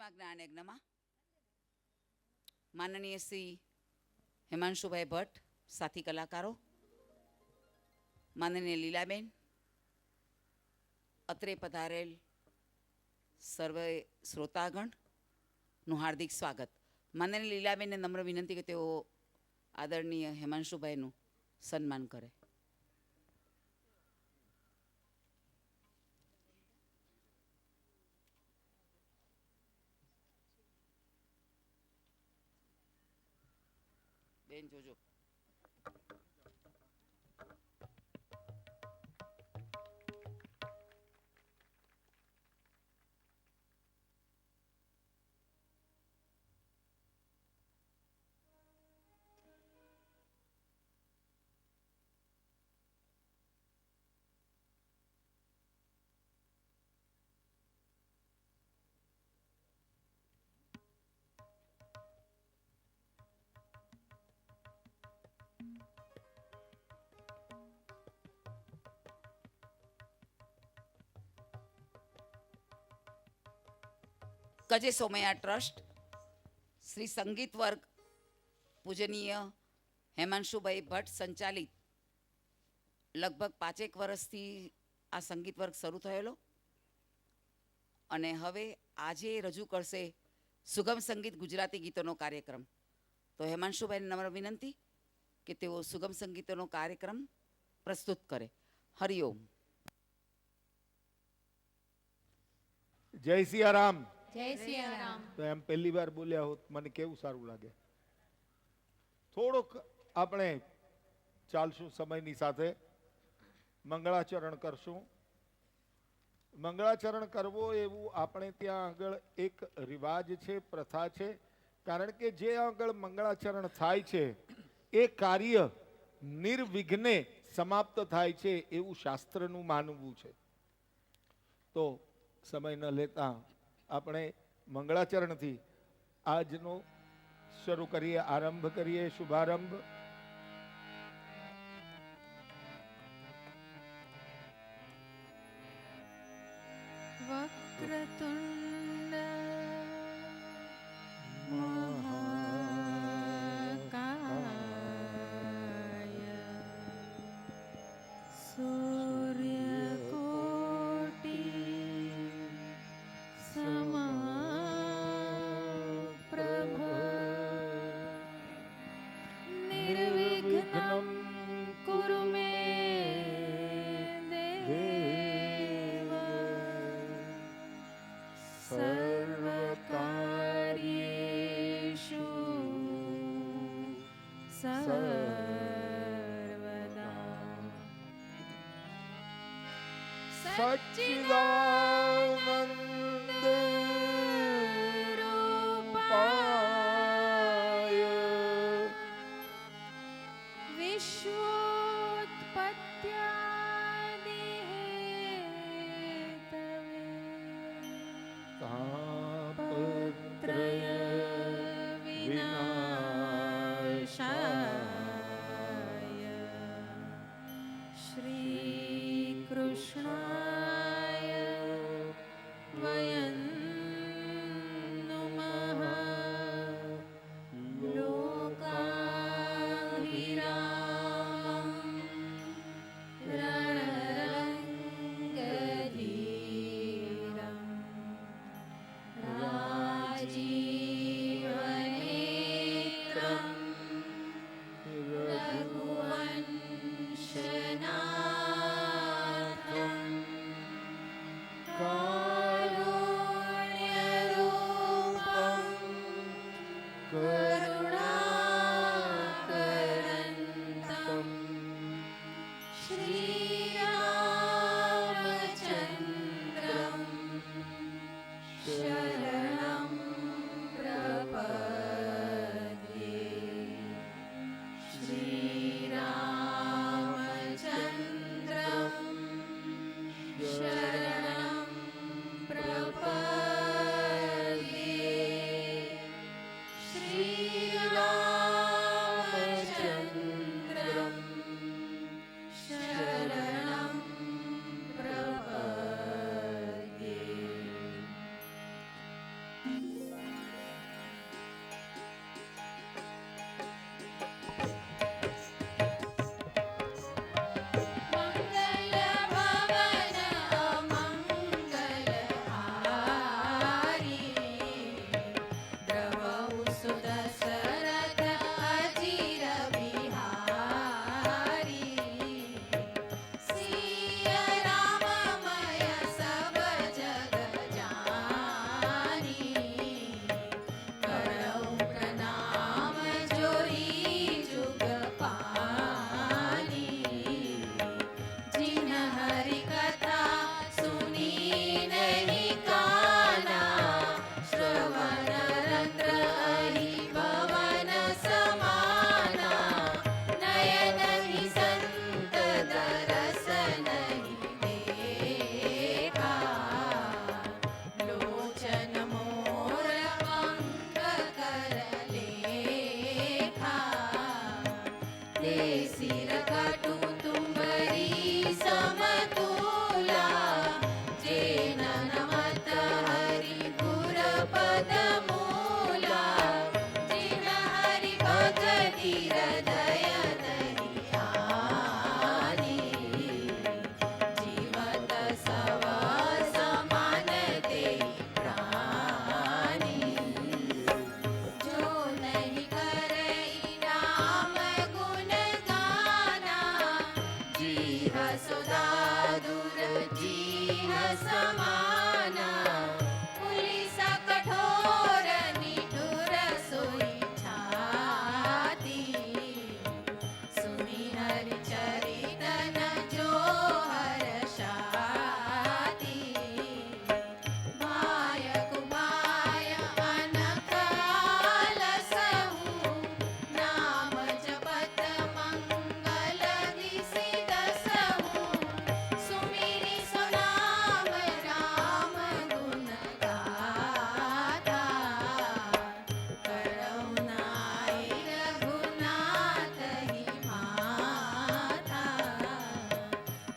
પાંચમા જ્ઞાન યજ્ઞમાં માનનીય શ્રી હેમાંશુભાઈ ભટ્ટ, સાથી કલાકારો, માનનીય લીલાબેન, અત્રે પધારેલ સર્વે શ્રોતાગણનું હાર્દિક સ્વાગત. માનનીય લીલાબેનને નમ્ર વિનંતી કે તેઓ આદરણીય હેમાંશુભાઈનું સન્માન કરે. બેન જોજો. કજે સોમૈયા ટ્રસ્ટ શ્રી સંગીત વર્ગ પૂજનીય હેમાંશુભાઈ ભટ્ટ સંચાલિત લગભગ 5 વર્ષથી આ સંગીત વર્ગ શરૂ થયેલો અને હવે આજે રજૂ કરશે સુગમ સંગીત ગુજરાતી ગીતોનો કાર્યક્રમ. તો હેમાંશુભાઈને નમ્ર વિનંતી કે તેઓ સુગમ સંગીતોનો કાર્યક્રમ પ્રસ્તુત કરે. હરિઓમ. જય સિયારામ. જય સિયારામ. તો એમ પહેલી વાર બોલ્યા હોત મને કેવું સારું લાગે. થોડોક આપણે ચાલશું સમયની સાથે, મંગળાચરણ કરશું. મંગળાચરણ કરવો એવું આપણે ત્યાં આગળ એક રિવાજ છે, પ્રથા છે. કારણ કે જે આગળ મંગળાચરણ થાય છે એ કાર્ય નિર્વિઘ્ને સમાપ્ત થાય છે એવું શાસ્ત્રનું માનવું છે. તો સમય ન લેતા આપણે મંગળાચરણથી આજનો શરૂ કરીએ, આરંભ કરીએ, શુભારંભ. વક્રતુંડ મહાકાય સૂર્યકોટિ સમપ્રભ નિર્વિઘ્નં કુરુ મે દેવ સર્વકાર્યેષુ સર્વદા. સચ્ચિદાનંદ રૂપાય વિશ્વોત્પત્યાદિ હેતવે તાપત્રય વિનાશાય શ્રી કૃષ્ણાય વયં સાદુરજીહ સમાના પુલિસા કઠોર નિઠુર સોઈ છાતી સુની હરિ ચરિત ન જો હર્ષાતી ભાય કુમાય અનકાલ સહુ નામ જપત મંગલ દિસિત સહુ સુમિરી સુનામ રામ ગુણ ગાતા કરુણાઈ રઘુનાથ હિ માતા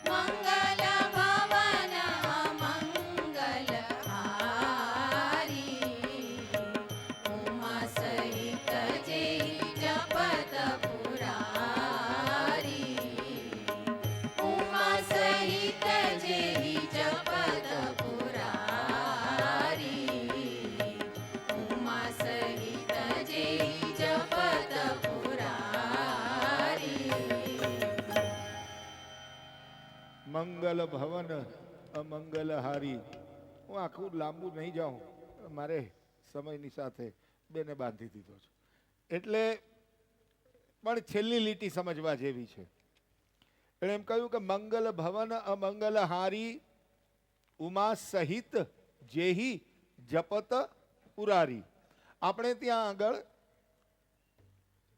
મંગલ ભવન અમંગલ હારી ઉમા સહિત જેહી જપત પુરારી ઉમા સહિત જેહી જપત પુરારી ઉમા સહિત જેહી જપત પુરારી મંગલ ભવન અમંગલ હારી. હું આખું લાંબુ નહીં જાઉં, મારે સમયની સાથે બેને બાંધી દીધો છે. એટલે પણ છેલ્લી લીટી સમજવા જેવી છે. એણે એમ કહ્યું કે મંગલ ભવન અમંગલ હારી ઉમા સહિત જેહી જપત પુરારી. આપણે ત્યાં આગળ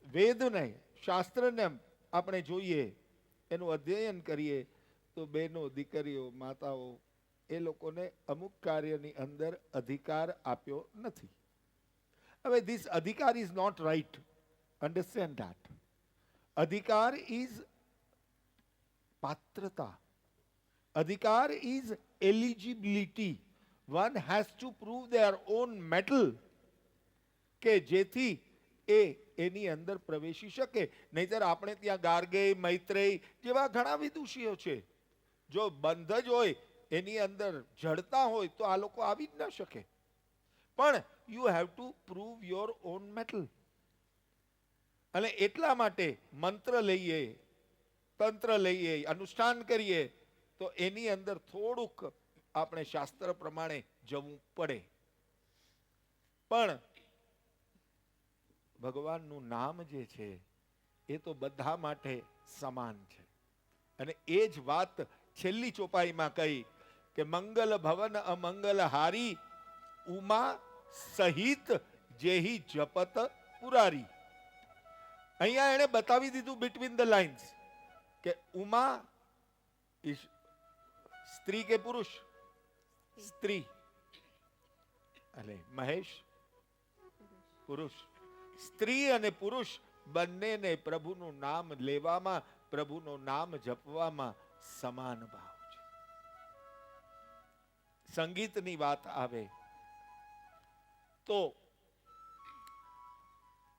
વેદને શાસ્ત્રને આપણે જોઈએ, એનું અધ્યયન કરીએ તો બહેનો, દીકરીઓ, માતાઓ એ લોકોને અમુક કાર્યની અંદર અધિકાર આપ્યો નથી. હવે ધીસ અધિકાર is not right, understand that. અધિકાર ઇઝ પાત્રતા, અધિકાર is eligibility. One has to prove their own mettle કે જેથી એ એની અંદર પ્રવેશી શકે. નહીતર આપણે ત્યાં ગાર્ગેય, મૈત્રેય જેવા ઘણા વિદુષીઓ છે, જો બંધ જ હોય એની અંદર જડતા હોય તો આ લોકો આવી જ ન શકે. પણ you have to prove your own metal. અને એટલા માટે મંત્ર લઈએ, તંત્ર લઈએ, અનુષ્ઠાન કરીએ તો એની અંદર થોડુંક આપણે શાસ્ત્ર પ્રમાણે જવું પડે. પણ ભગવાનનું નામ જે છે એ તો બધા માટે સમાન છે. અને એ જ વાત છેલ્લી ચોપાઈમાં કહી કે મંગલ ભવન અમંગલ હારી ઉમા સહિત જેહી જપત પુરારી. અહીંયા એણે બતાવી દીધું બિટવીન ધ લાઇન્સ કે ઉમા સ્ત્રી કે પુરુષ? સ્ત્રી. એટલે મહેશ પુરુષ. સ્ત્રી અને પુરુષ બંનેને પ્રભુનું નામ લેવામાં, પ્રભુનું નામ જપવામાં સમાન ભાવ છે. સંગીતની વાત આવે તો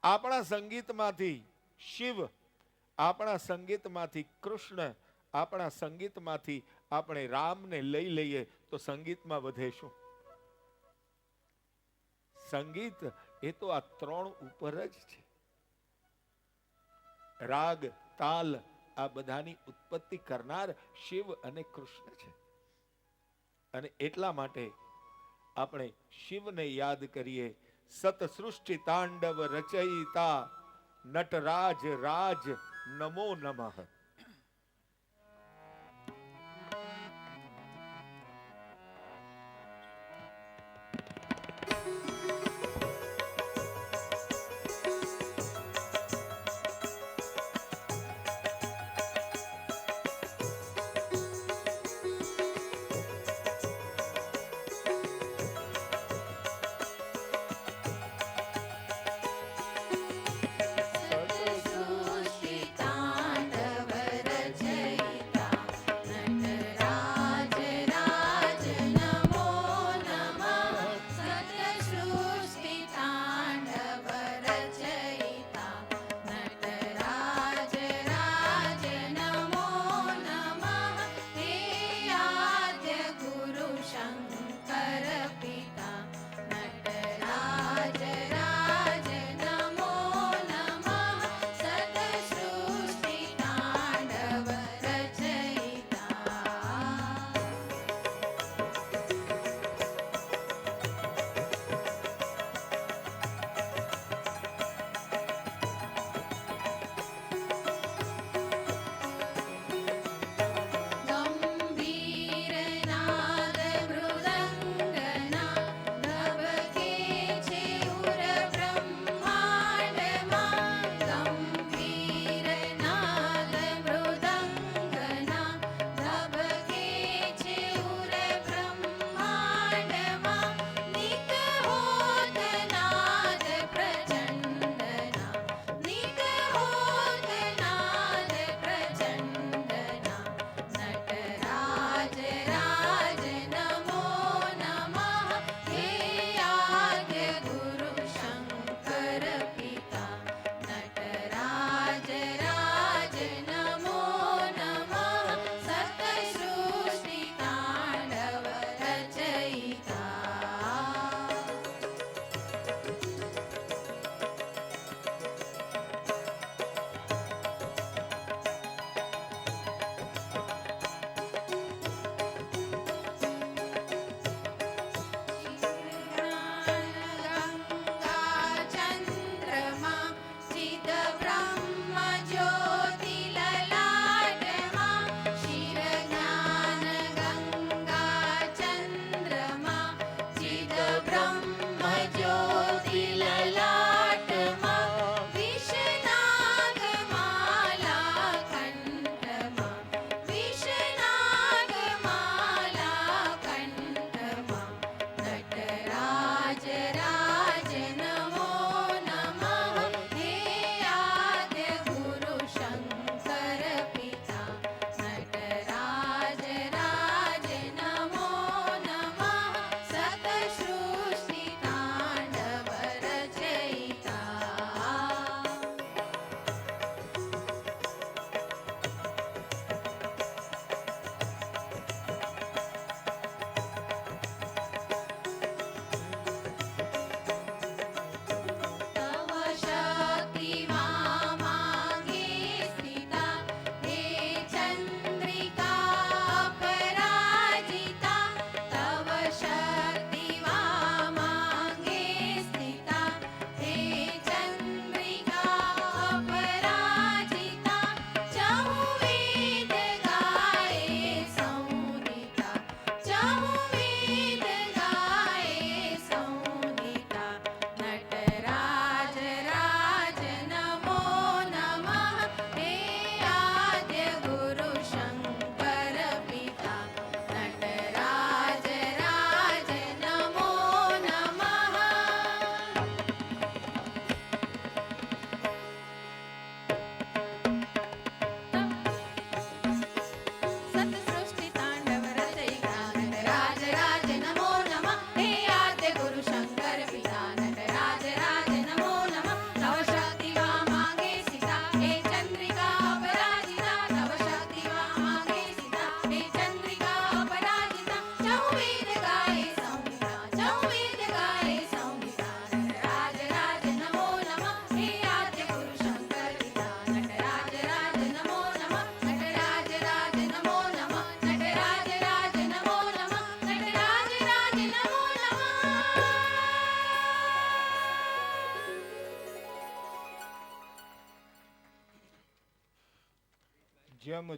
આપણા સંગીતમાંથી શિવ, આપણા સંગીતમાંથી કૃષ્ણ, આપણા સંગીતમાંથી આપણે રામને લઈ લઈએ તો સંગીતમાં વધે શું? સંગીત એ તો આ ત્રણ ઉપર જ છે. રાગ, તાલ આ બધાની ઉત્પત્તિ કરનાર શિવ અને કૃષ્ણ છે. અને એટલા માટે આપણે શિવને યાદ કરીએ. સત સૃષ્ટિ તાંડવ રચયિતા નટરાજ રાજ નમો નમઃ. સૃષ્ટિ તાંડવ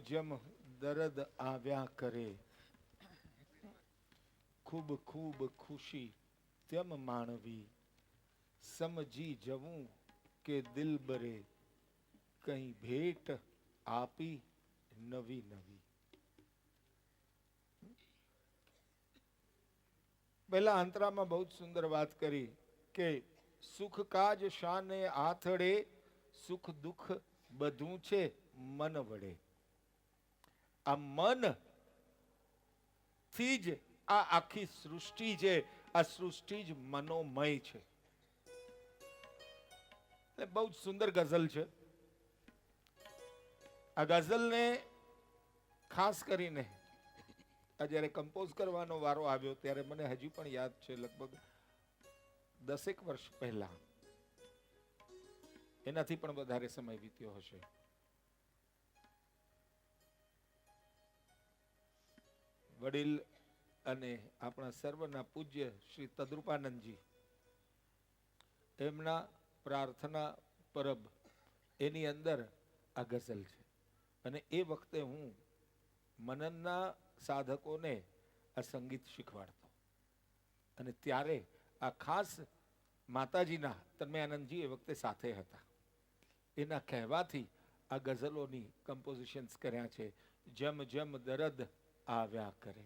જેમ દર્દ આવ્યા કરે, ખૂબ ખૂબ ખુશી તેમ માણવી, સમજી જવું કે દિલબરે કઈ ભેટ આપી નવી નવી. પહેલા અંતરામાં બહુ જ સુંદર વાત કરી કે સુખ કાજ શાને આથડે, સુખ દુઃખ બધું છે મન વડે. આ મન થી જ આ આખી સૃષ્ટિ છે, આ સૃષ્ટિ જ મનોમય છે. એટલે બહુ જ સુંદર ગઝલ છે. આ ગઝલને ખાસ કરીને આ જ્યારે કમ્પોઝ કરવાનો વારો આવ્યો ત્યારે મને હજી પણ યાદ છે, લગભગ 10 વર્ષ પહેલા, એનાથી પણ વધારે સમય વીત્યો હશે. વડીલ અને આપણા સર્વના પૂજ્ય શ્રી તદ્રુપાનંદજી, એમના પ્રાર્થના પરબ એની અંદર આ ગઝલ છે. અને એ વખતે હું મનનના સાધકોને આ સંગીત શીખવાડતો, અને ત્યારે આ ખાસ માતાજીના તન્મયાનંદજી એ વખતે સાથે હતા. એના કહેવાથી આ ગઝલોની કમ્પોઝિશન્સ કર્યા છે. જેમ જેમ દર્દ આવ્યા કરે.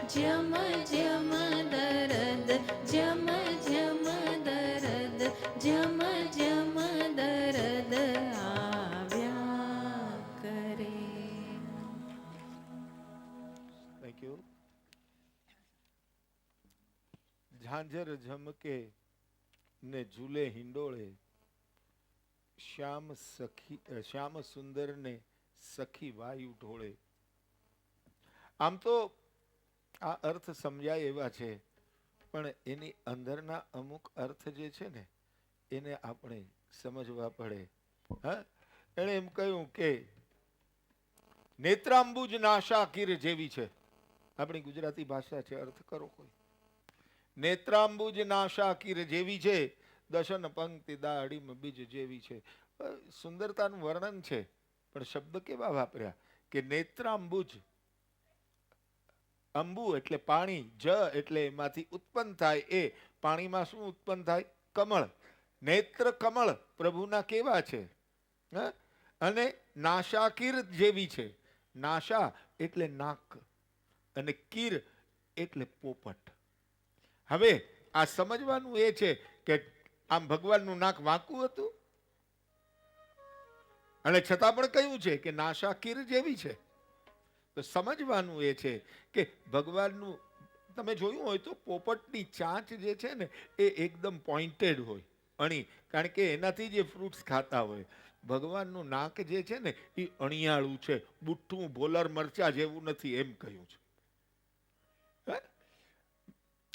જમ જમ દરદ જમ જમ દરદ જમ જમ દરદ આવ્યા કરે. Thank you. ઝાંઝર ઝમકે ને ઝૂલે હિંડોળે, શ્યામ સુંદર ને સખી વાયુ ઢોળે. આમ તો આ અર્થ સમજાય એવા છે, પણ એની અંદરના અમુક અર્થ જે છે ને એને આપણે સમજવા પડે. હા, એણે એમ કહ્યું કે નેત્રાંબુજ નાશા કીર જેવી છે. આપણી ગુજરાતી ભાષા છે, અર્થ કરો કોઈ. નેત્રાંબુજ નાશા કીર જેવી છે, દશન પંક્તિ દાડીમ બીજ જેવી છે. સુંદરતાનું વર્ણન છે, પણ શબ્દ કેવા વાપર્યા કે નેત્રાંબુજ. અંબુ એટલે પાણી, જ એટલે એમાંથી ઉત્પન્ન થાય. એ પાણીમાં શું ઉત્પન્ન થાય? કમળ. નેત્ર કમળ પ્રભુના કેવા છે. અને નાશા કીર જેવી છે. નાશા એટલે નાક અને કીર એટલે પોપટ. હવે આ સમજવાનું એ છે કે આમ ભગવાનનું નાક વાંકું હતું અને છતાં પણ કહ્યું છે કે નાશા કીર જેવી છે. તો સમજવાનું એ છે કે ભગવાનનું તમે જોયું હોય તો પોપટની ચાંચ જે છે ને એ એકદમ પોઇન્ટેડ હોય, અણી, કારણ કે એનાથી જે ફ્રૂટ્સ ખાતા હોય. ભગવાનનું નાક જે છે ને એ અણિયાળું છે, બુઠ્ઠું ભોલર મરચા જેવું નથી, એમ કહ્યું છે.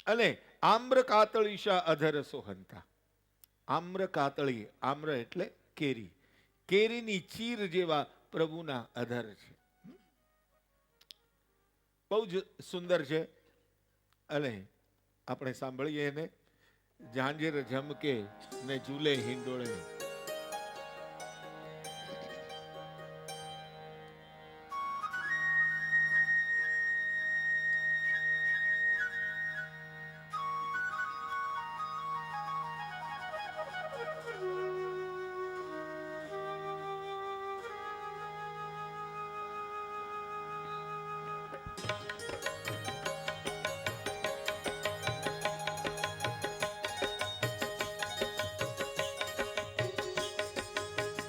અને આમ્ર કાતળીશા અધર સોહંતા. આમ્ર કાતળી, આમ્ર એટલે કેરી, કેરીની ચીર જેવા પ્રભુના અધર છે. બહુ જ સુંદર છે. અને આપણે સાંભળીએ એને. ઝાંઝર ઝમકે ને ઝૂલે હિંડોળે.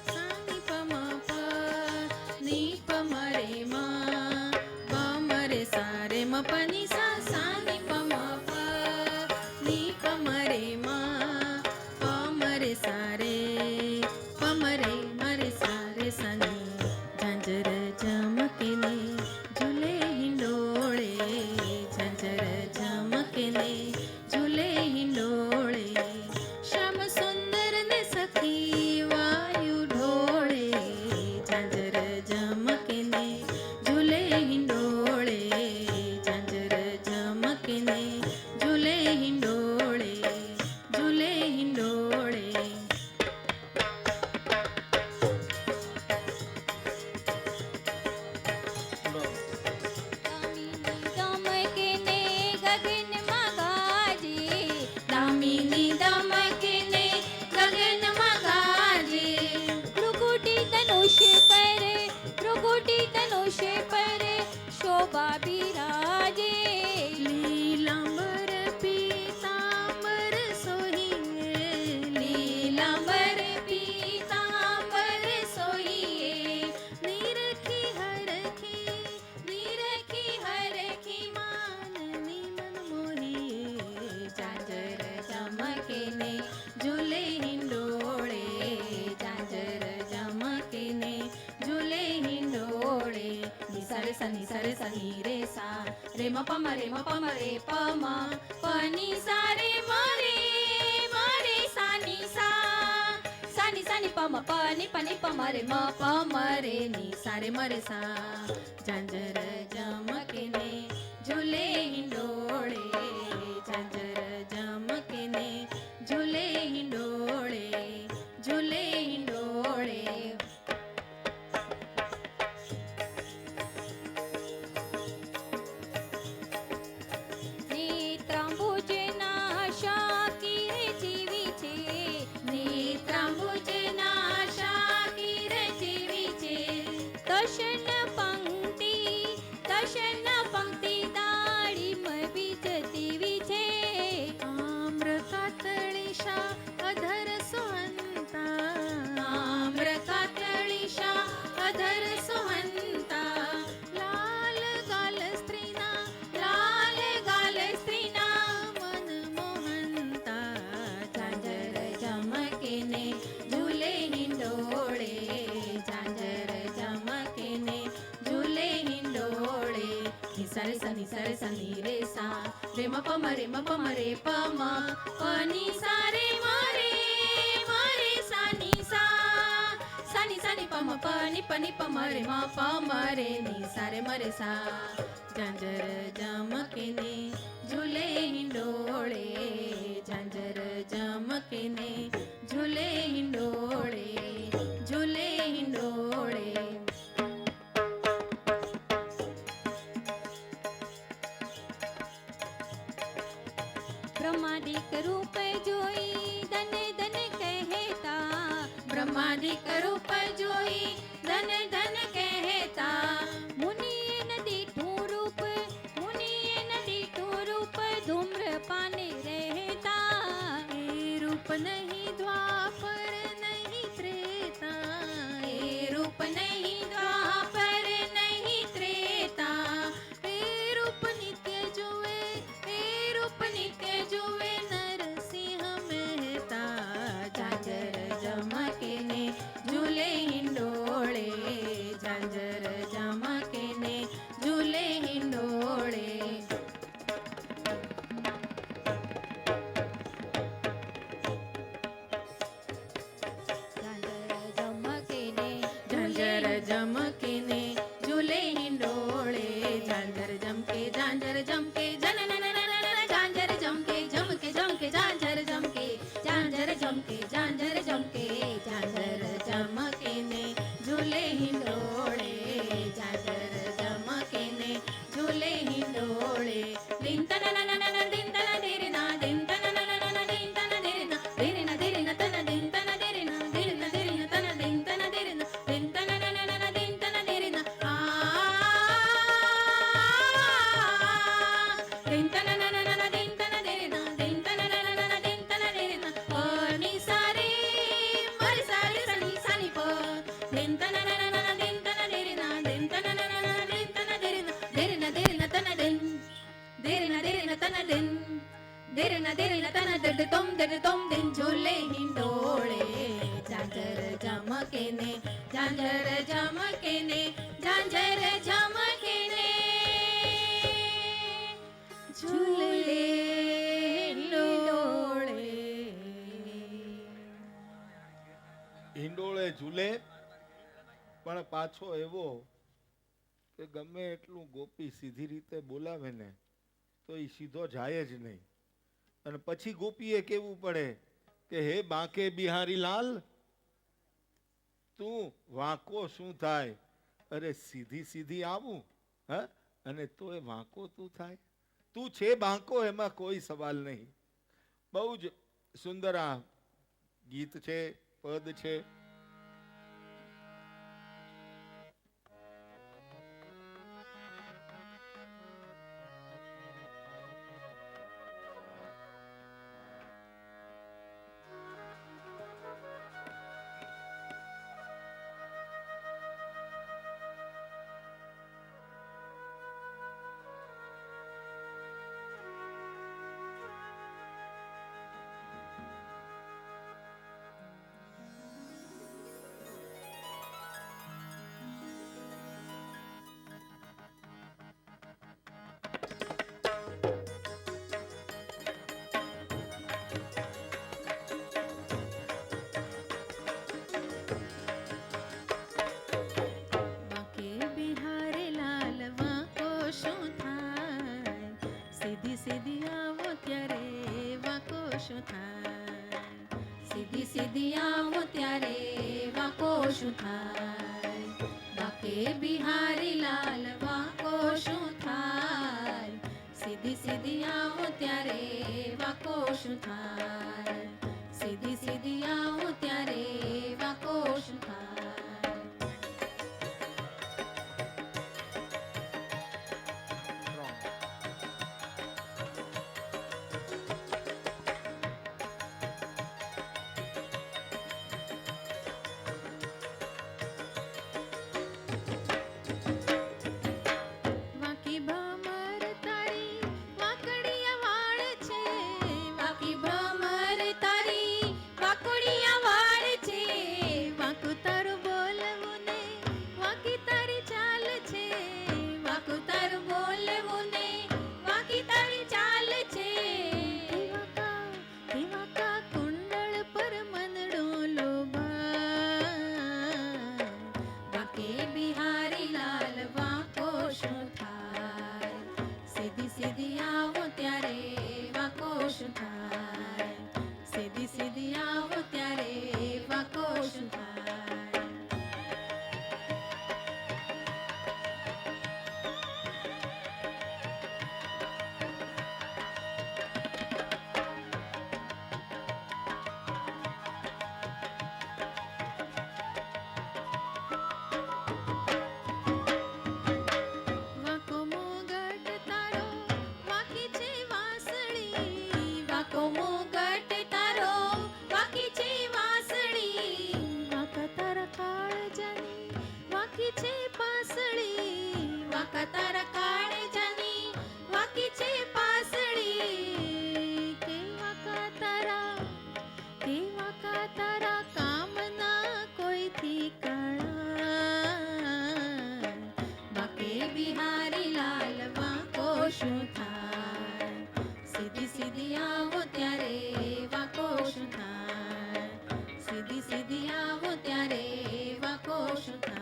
સાની પમા પા ની પમરે માં પમરે સારે મપની સા સાની પમા પા ની પમરે માં પમરે સારે પમરે મરે સારે સની ઝાંઝર ઝમકે ને ઝૂલે હિંડોળે ઝાંઝર ઝમકે ને ઝૂલે હિંડોળે શ્યામ સુંદર ને સખી વાયુ ઢોળે ઝાંઝર ઝમકે ને ઝૂલે હિંડોળે ઝાંઝર ઝમકે ને ઝૂલે હિંડોળે ઝૂલે હિંડોળે. દામિની દમકે ને ગગનમાં ગાજે ભૃગુટી ધનુષ પર શોભા બિરાજે લીલાંબર પીતાંબર સોહીએ લીલાંબર પીતાંબર સોહીએ નિરખી હરખી માનની મન મોહીએ ઝાંઝર ઝમકે ને ઝૂલે હિંડોળે ઝાંઝર ઝમકે ને ઝૂલે હિંડોળે. નિસરે સની રે સા રે મ પમ રે પમ પની સા રે મરે સાની સાની પમ પની પમ રે મ પમ રે ની સા રે મરે સા ઝાંઝર ઝમકે ને ઝૂલે હિંડોળે ઝાંઝર ઝમકે ને ઝૂલે હિંડોળે ઝૂલે હિંડોળે. નેત્રાંબુજ નાશા કીર જેવી છે નેત્રાંબુજ નાશા કીર જેવી છે દશન પંક્તિ રે સા ની રે સા રે મ પ મ રે મ પ મ રે પ મ પ ની સા રે મ રે સા ની પ મ પ ની પ મ રે મ પ મ રે ની સા રે મ રે સા ઝાંઝર ઝમકે ને ઝૂલે હિંડોળે ઝાંઝર ઝમકે ને ઝૂલે હિંડોળે ઝૂલે હિંડોળે બ્રહ્માદિક રૂપ જોઈ ધન ધન કહેતા બ્રહ્માદિક રૂપ જોઈ ધન ધન કહેતા મુનિએ નદી રૂપ મુનિએ નદી રૂપ ધૂમ્રપાને રહેતા એ રૂપ નહીં દ્વાપર નહીં ત્રેતા એ રૂપ નહીં દ્વાપર નહીં ત્રેતા એ રૂપ નિત્ય જુએ એ રૂપ નિત્ય જુએ નરસિંહ મહેતા ઝાંઝર ઝમકે ને ઝૂલે હિંડોળે ઝાંઝર ઝમકે ને ઝૂલે હિંડોળે ઝાંઝર ઝમકે ને ઝૂલે હિંડોળે ઝાંઝર ઝમકે ઝાંઝર ઝમકે ઝાંઝર ઝમકે ઝમકે ઝમકે ઝાંઝર ઝમકે ઝાંઝર ઝમકે ઝાંઝર ઝમકે ઝાંઝર ઝમકે ને ઝૂલે હિંડોળે ઝાંઝર ઝમકે ને ઝૂલે હિંડોળે દિન તન નન નન દિન તન દેરે ના દિન તન નન નન દિન તન દેરે ના દેરે ના દેરે ના તન દિન તન દેરે ના દેરે ના દેરે ના તન દિન તન દેરે ના દિન તન નન નન દિન તન દેરે ના દિન તન નન નન દિન તન દેરે ના દિન તન નન નન દિન તન દેરે ના પ ની સા રે મર સા રે સા ની પ દિન તન નન નન દિન તન દેરે ના દિન તન નન નન દિન તન દેરે ના દેરે ના તન દિન દેરે ના તન દિન દેરે ના તન દડ તોમ દિન ઝૂલે હિંડોળે ઝાંઝર ઝમકે ને ઝાંઝર ઝમકે ને ઝાંઝર ઝમકે ને ઝૂલે હિંડોળે હિંડોળે ઝૂલે પણ પાછો એવો કે ગમે એટલું ગોપી સીધી રીતે બોલાવે ને તો એ સીધો જાય જ નહીં અને પછી ગોપીએ કેવું પડે કે હે બાંકે બિહારી લાલ તું વાંકો શું થાય અરે સીધી સીધી આવું હ અને તોય વાંકો તું થાય તું છે બાંકો એમાં કોઈ સવાલ નહીં બહુ જ સુંદર આ ગીત છે પદ છે સીધી સીધી આવો ત્યારે વાકો શું થાય બાકે બિહારી લાલ વાકો શું થાય સીધી સીધી આવો ત્યારે વાકો શું થાય સીધી સીધી આવો ત્યારે વાકો શું થાય વાકી ભમર તારી વાકડિયા વાળ છે વાકી ભમર સીધી સીધી આવો ત્યારે વાકો શું થાય, સીધી સીધી આવો ત્યારે વાકો શું થાય. વાકો મોગટ તારો વાકી છે વાસળી, વાકો મોગટ તારો વાકી છે વાસળી, વાકા તારા કાળજાની વાકી છે પાસળી, વાકા તારા કાળજાની વાકી છે પાસળી. કે વાકા તારા કામના કોઈથી કાળા, વાકે બિહારી લાલ વાકો શું થાય, સીધી સીધી આવો ત્યારે વાકો શું થાય, સીધી સીધી આવો ત્યારે વાકો શું થાય.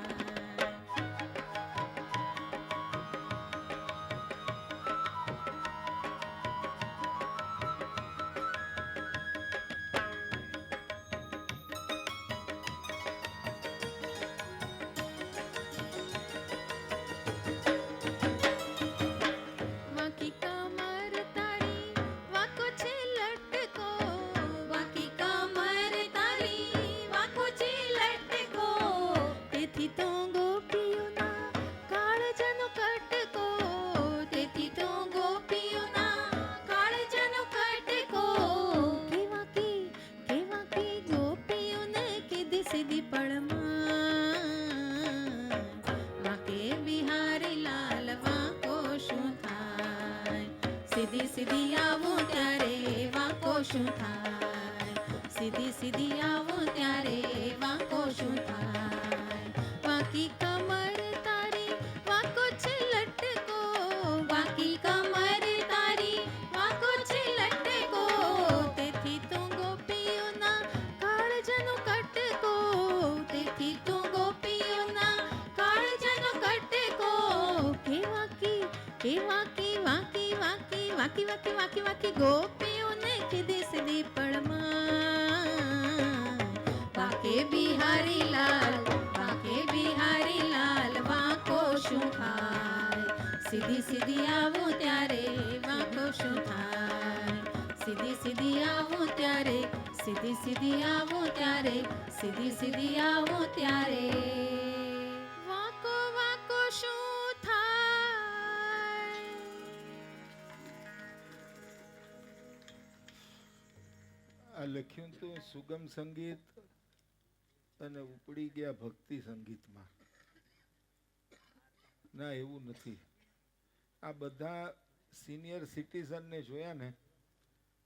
વાકી કમર તારી વાકો છે લટકો, વાકી કમર તારી વાકો છે લટકો, તેથી તો ગોપીઓના કાળજાનો કટકો, તેથી તો ગોપીઓના કાળજાનો કટકો. કે વાકી ગોપીઓને કીધી સીધી પળમાં, વાકે બિહારી લાલ વાકો શું થાય, સીધી સીધી આવો ત્યારે વાકો શું થાય, સીધી સીધી આવો ત્યારે વાકો શું થાય. વાકી કમર તારી વાકો છે લટકો, વાકી કમર તારી વાકો છે લટકો, તેથી તો ગોપીઓના કાળજાનો કટકો, તેથી તો ગોપીઓના કાળજાનો કટકો. કે વાકી ગોપીઓને કીધી સીધી પળમાં, વાકે બિહારી લાલ વાકો શું થાય, સીધી સીધી આવો ત્યારે વાકો શું થાય, સીધી સીધી આવો ત્યારે, સીધી સીધી આવો ત્યારે, સીધી સીધી આવો ત્યારે વાકો વાકો શું થાય. આ લખ્યું તો સુગમ સંગીત અને ઉપડી ગયા ભક્તિ સંગીતમાં. ના, એવું નથી. આ બધા સિનિયર સિટીઝનને જોયા ને,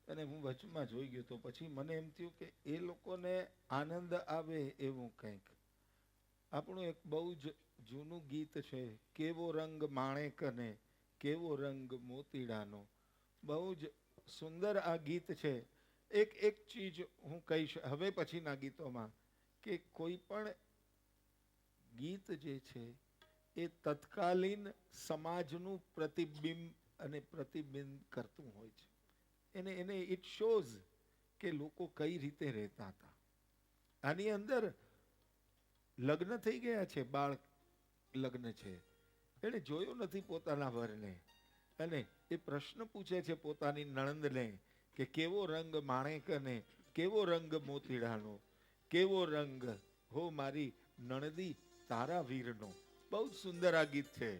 અને હું વચમાં જોઈ ગયો તો પછી મને એમ થયું કે એ લોકોને આનંદ આવે એવું કંઈક. આપણું એક બહુ જ જૂનું ગીત છે, કેવો રંગ માણેકને કેવો રંગ મોતીડાનો. બહુ જ સુંદર આ ગીત છે. એક ચીજ હું કહીશ હવે પછીના ગીતોમાં, કે કોઈ પણ ગીત જે છે એ તત્કાલીન સમાજનું પ્રતિબિંબ અને પ્રતિબિંબ કરતું હોય છે. એને ઇટ શોઝ કે લોકો કઈ રીતે રહેતા હતા. આની અંદર લગ્ન થઈ ગયા છે, બાળ લગ્ન છે, એને જોયો નથી પોતાના વરને, અને એ પ્રશ્ન પૂછે છે પોતાની નણંદને કે કેવો રંગ માણેકને કેવો રંગ મોતીડાનો, કેવો રંગ હો મારી નણદી તારા વીરનો. બહુ જ સુંદર આ ગીત છે.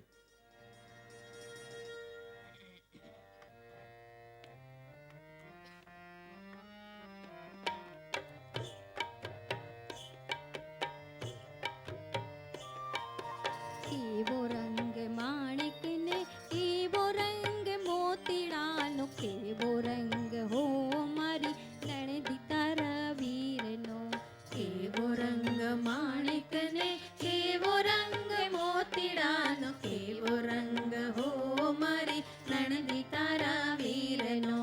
કેવો રંગ માણેકને કેવો રંગ મોતીડાનો, કેવો રંગ હો મારી નણદી તારા વીરનો, કેવો રંગ માણેકને કેવો રંગ મોતીડાનો, કેવો રંગ હો મારી નણદી તારા વીરનો.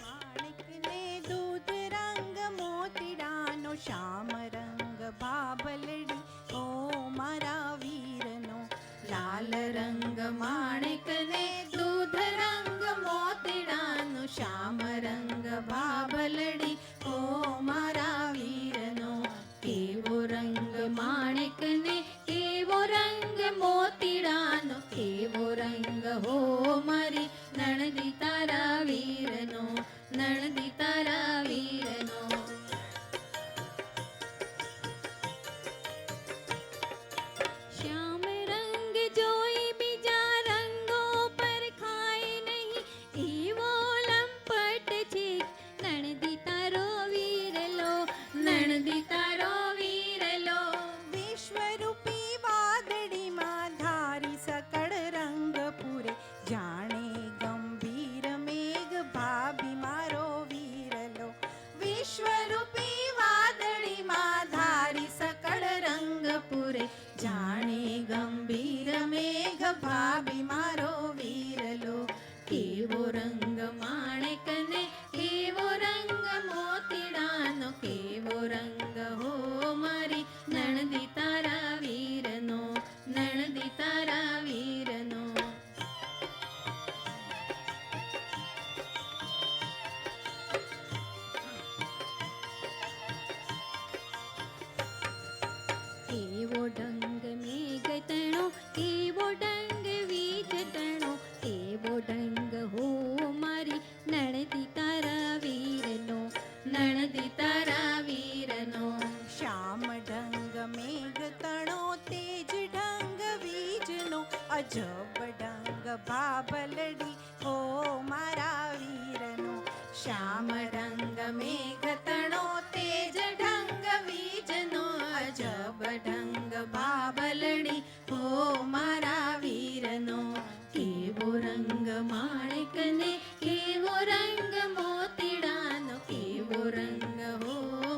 માણેકને દૂધ રંગ મોતીડાનો, શ્યામ રંગ બાબલડી ઓ મારા વીરનો. લાલ રંગ માણેકને હો મારી નણદી તારા વીરનો, નણદી તારા વીરનો. શ્યામ રંગ જોઈ બીજા રંગો પર ખાય નહીં, એવો લંપટ છે નણદી તારો વીરલો, નણદી તારો વીરલો. વિશ્વરૂપી વાદળીમાં ધારી સકળ રંગ પૂરે, જાણે ગંભીર મેઘ ભાભી મારો વીરલો. વિશ્વરૂપી વાદળીમાં ધારી સકળ રંગ પૂરે, જાણે ગંભીર મેઘ ભાભી મારો વીરલો. કેવો રંગ માણેકને, કેવો રંગ મોતીડાનો, કેવો રંગ હો મારી નણદી તારા વીરનો, નણદી તારા વીરનો. કેવો ડંગ મેઘ તણો, કેવો ડંગ વીજ તણો, કેવો ડંગ હો મારી નણદી તારા વીરનો, નણદી તારા વીરનો. શ્યામ ઢંગ મેઘ તણો, તેજ ઢંગ વીજનો, અજબ ઢંગ ભાભલડી હો મારા વીરનો. શ્યામ ઢંગ મેઘ તણો, તેજ ઢંગ વીજનો, અજબ ઢંગ ભાભલડી હો મારા વીરનો. કેવો રંગ માણેકને, કેવો રંગ મોતીડાનો, કેવો રંગ હો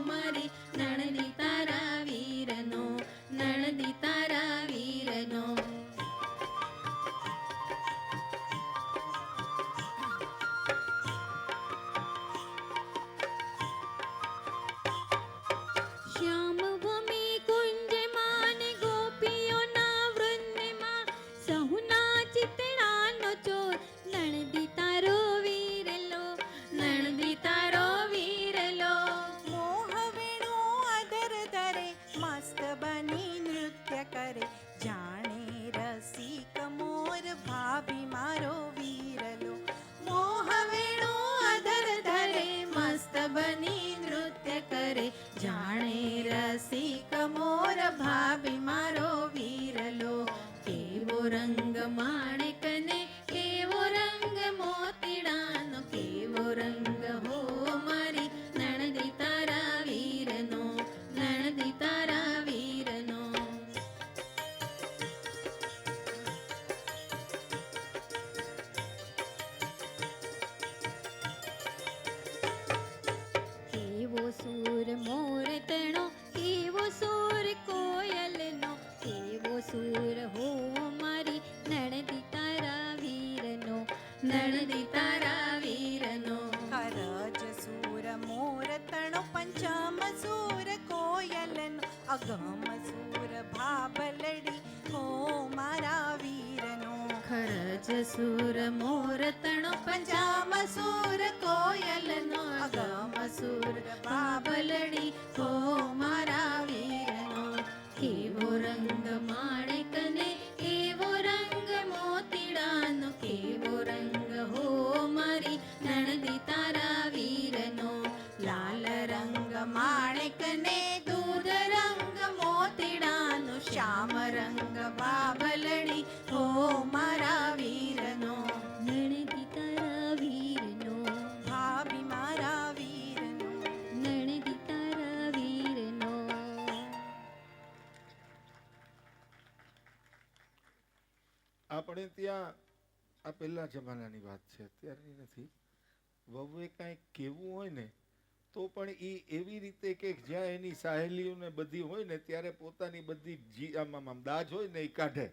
મારી નણદી તારા વીરનો, નણદી તારા વીરનો. શ્યામ ભૂમિ કુંજમાં ને ગોપીઓના વૃંદમાં, સહુના ચિતડાનો ચોર નણદી તારો વીરલો, નણદી તારો વીરલો. મોહવેણો અધર ધરે, મસ્ત બની નૃત્ય કરે, જાણે રસિક મોર ભાભી મારો વીરલો. મોહવેણો અધર ધરે, મસ્ત બની નૃત્ય કરે, જાણે રસિક મોર ભાભી મારો વીરલો. કેવો રંગ માણેકને, કેવો રંગ મોતીડાનો, કેવો રંગ હો મારી નણદી તારા વીરનો, નણદી તારા વીરનો. કેવો સૂર મોર તણો, કેવો સૂર કોયલનો, કેવો સૂર હો મારી નણદી તારા વીરનો, નણદી તારા વીરનો. કરજ સૂર મોર તણો, પંચમ સૂર કોયલનો, અગમ સૂર ભાભલડી હો મારા વીરનો. ખરજ સૂર મોર તણો, પંચમ સૂર કોયલનો, અગમ સૂર ભાભલડી હો મારા વીરનો. કેવો રંગ માણેકને, કેવો રંગ મોતીડાનો, કેવો રંગ હો મારી નણદી તારા વીરનો. લાલ રંગ માણેકને, દૂધ રંગ મોતીડાનો, શ્યામ રંગ ભાભલડી હો મારા વીરનો, નણદી તારા વીરનો, ભાભી મારા વીરનો, નણદી તારા વીરનો. આપણે ત્યાં આ પહેલા જમાનાની વાત છે, અત્યારની નથી. વહુએ કાંઈક કેવું હોય ને તો પણ એ એવી રીતે કે જ્યાં એની સહેલીઓને બધી હોય ને ત્યારે પોતાની બધી આમ દાજ હોય ને એ કાઢે.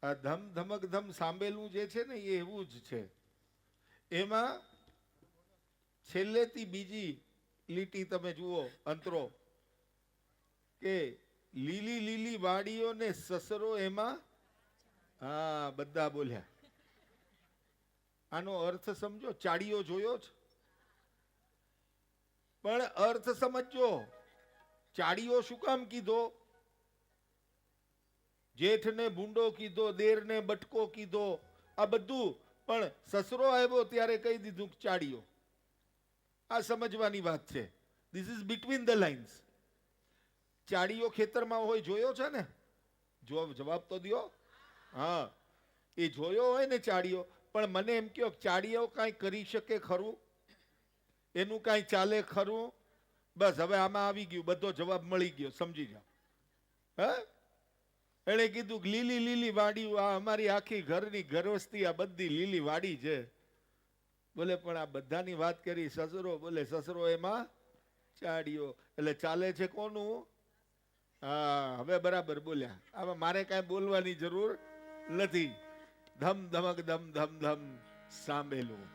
આ ધમ ધમક ધમ સાંભેલું જે છે ને એ એવું જ છે. એમાં છેલ્લેથી બીજી લીટી તમે જુઓ અંતરો કે લીલી લીલી વાડીઓ ને સસરો એમાં. હા, બધા બોલ્યા. આનો અર્થ સમજો. ચાડીઓ જોયો જ, પણ અર્થ સમજો. ચાડીઓ શું કામ કીધો? જેઠને ભૂંડો કીધો, દેરને બટકો કીધો, આ બધું. પણ સસરો આવ્યો ત્યારે કહી દીધું કે ચાડીઓ. આ સમજવાની વાત છે. This is between the lines. ચાડીઓ ખેતરમાં હોય જોયો છે ને? જવાબ તો દ્યો. હા, એ જોયો હોય ને ચાડીઓ. પણ મને એમ કહો, ચાડીઓ કાંઈ કરી શકે ખરું? એનું કાંઈ ચાલે ખરું? બસ હવે આમાં આવી ગયું, બધો જવાબ મળી ગયો, સમજી જાઓ. હે, એણે કીધું કે લીલી લીલી વાડી, આ અમારી આખી ઘરની ઘરવસ્તી, આ બધી લીલી વાડી છે. બોલે પણ આ બધાની વાત કરી સસરો. બોલે સસરો એમાં ચાડીઓ. એટલે ચાલે છે કોનું? હા, હવે બરાબર બોલ્યા. આમાં મારે કાંઈ બોલવાની જરૂર નથી. ધમ ધમક ધમ ધમ ધમ સાંભળેલું.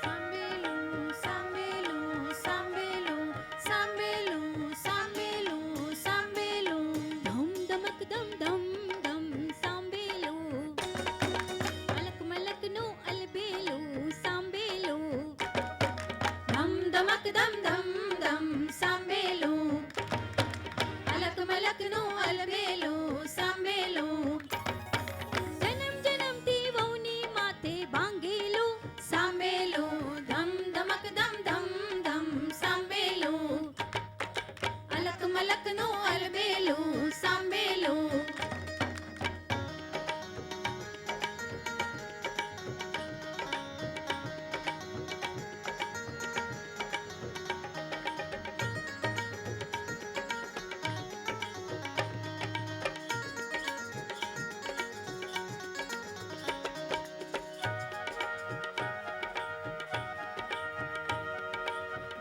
સાંભળેલું સાંભળેલું સાંભળેલું સાંભળેલું સાંભળેલું સાંભળેલું ધમ ધમક ધમ ધમ ધમ સાંભળેલું. અલક મલકનું અલબેલું સાંભળેલું. ધમ ધમક ધમ ધમ ધમ સાંભળેલું. અલક મલકનું અલબેલું સાંભળેલું. જન્મ જન્મથી વહુની માથે ભાંગેલું. સાંભળેલું. ધમ ધમક ધમ ધમ ધમ સાંભળેલું. અલક મલકનું અલબેલું સાંભળેલું.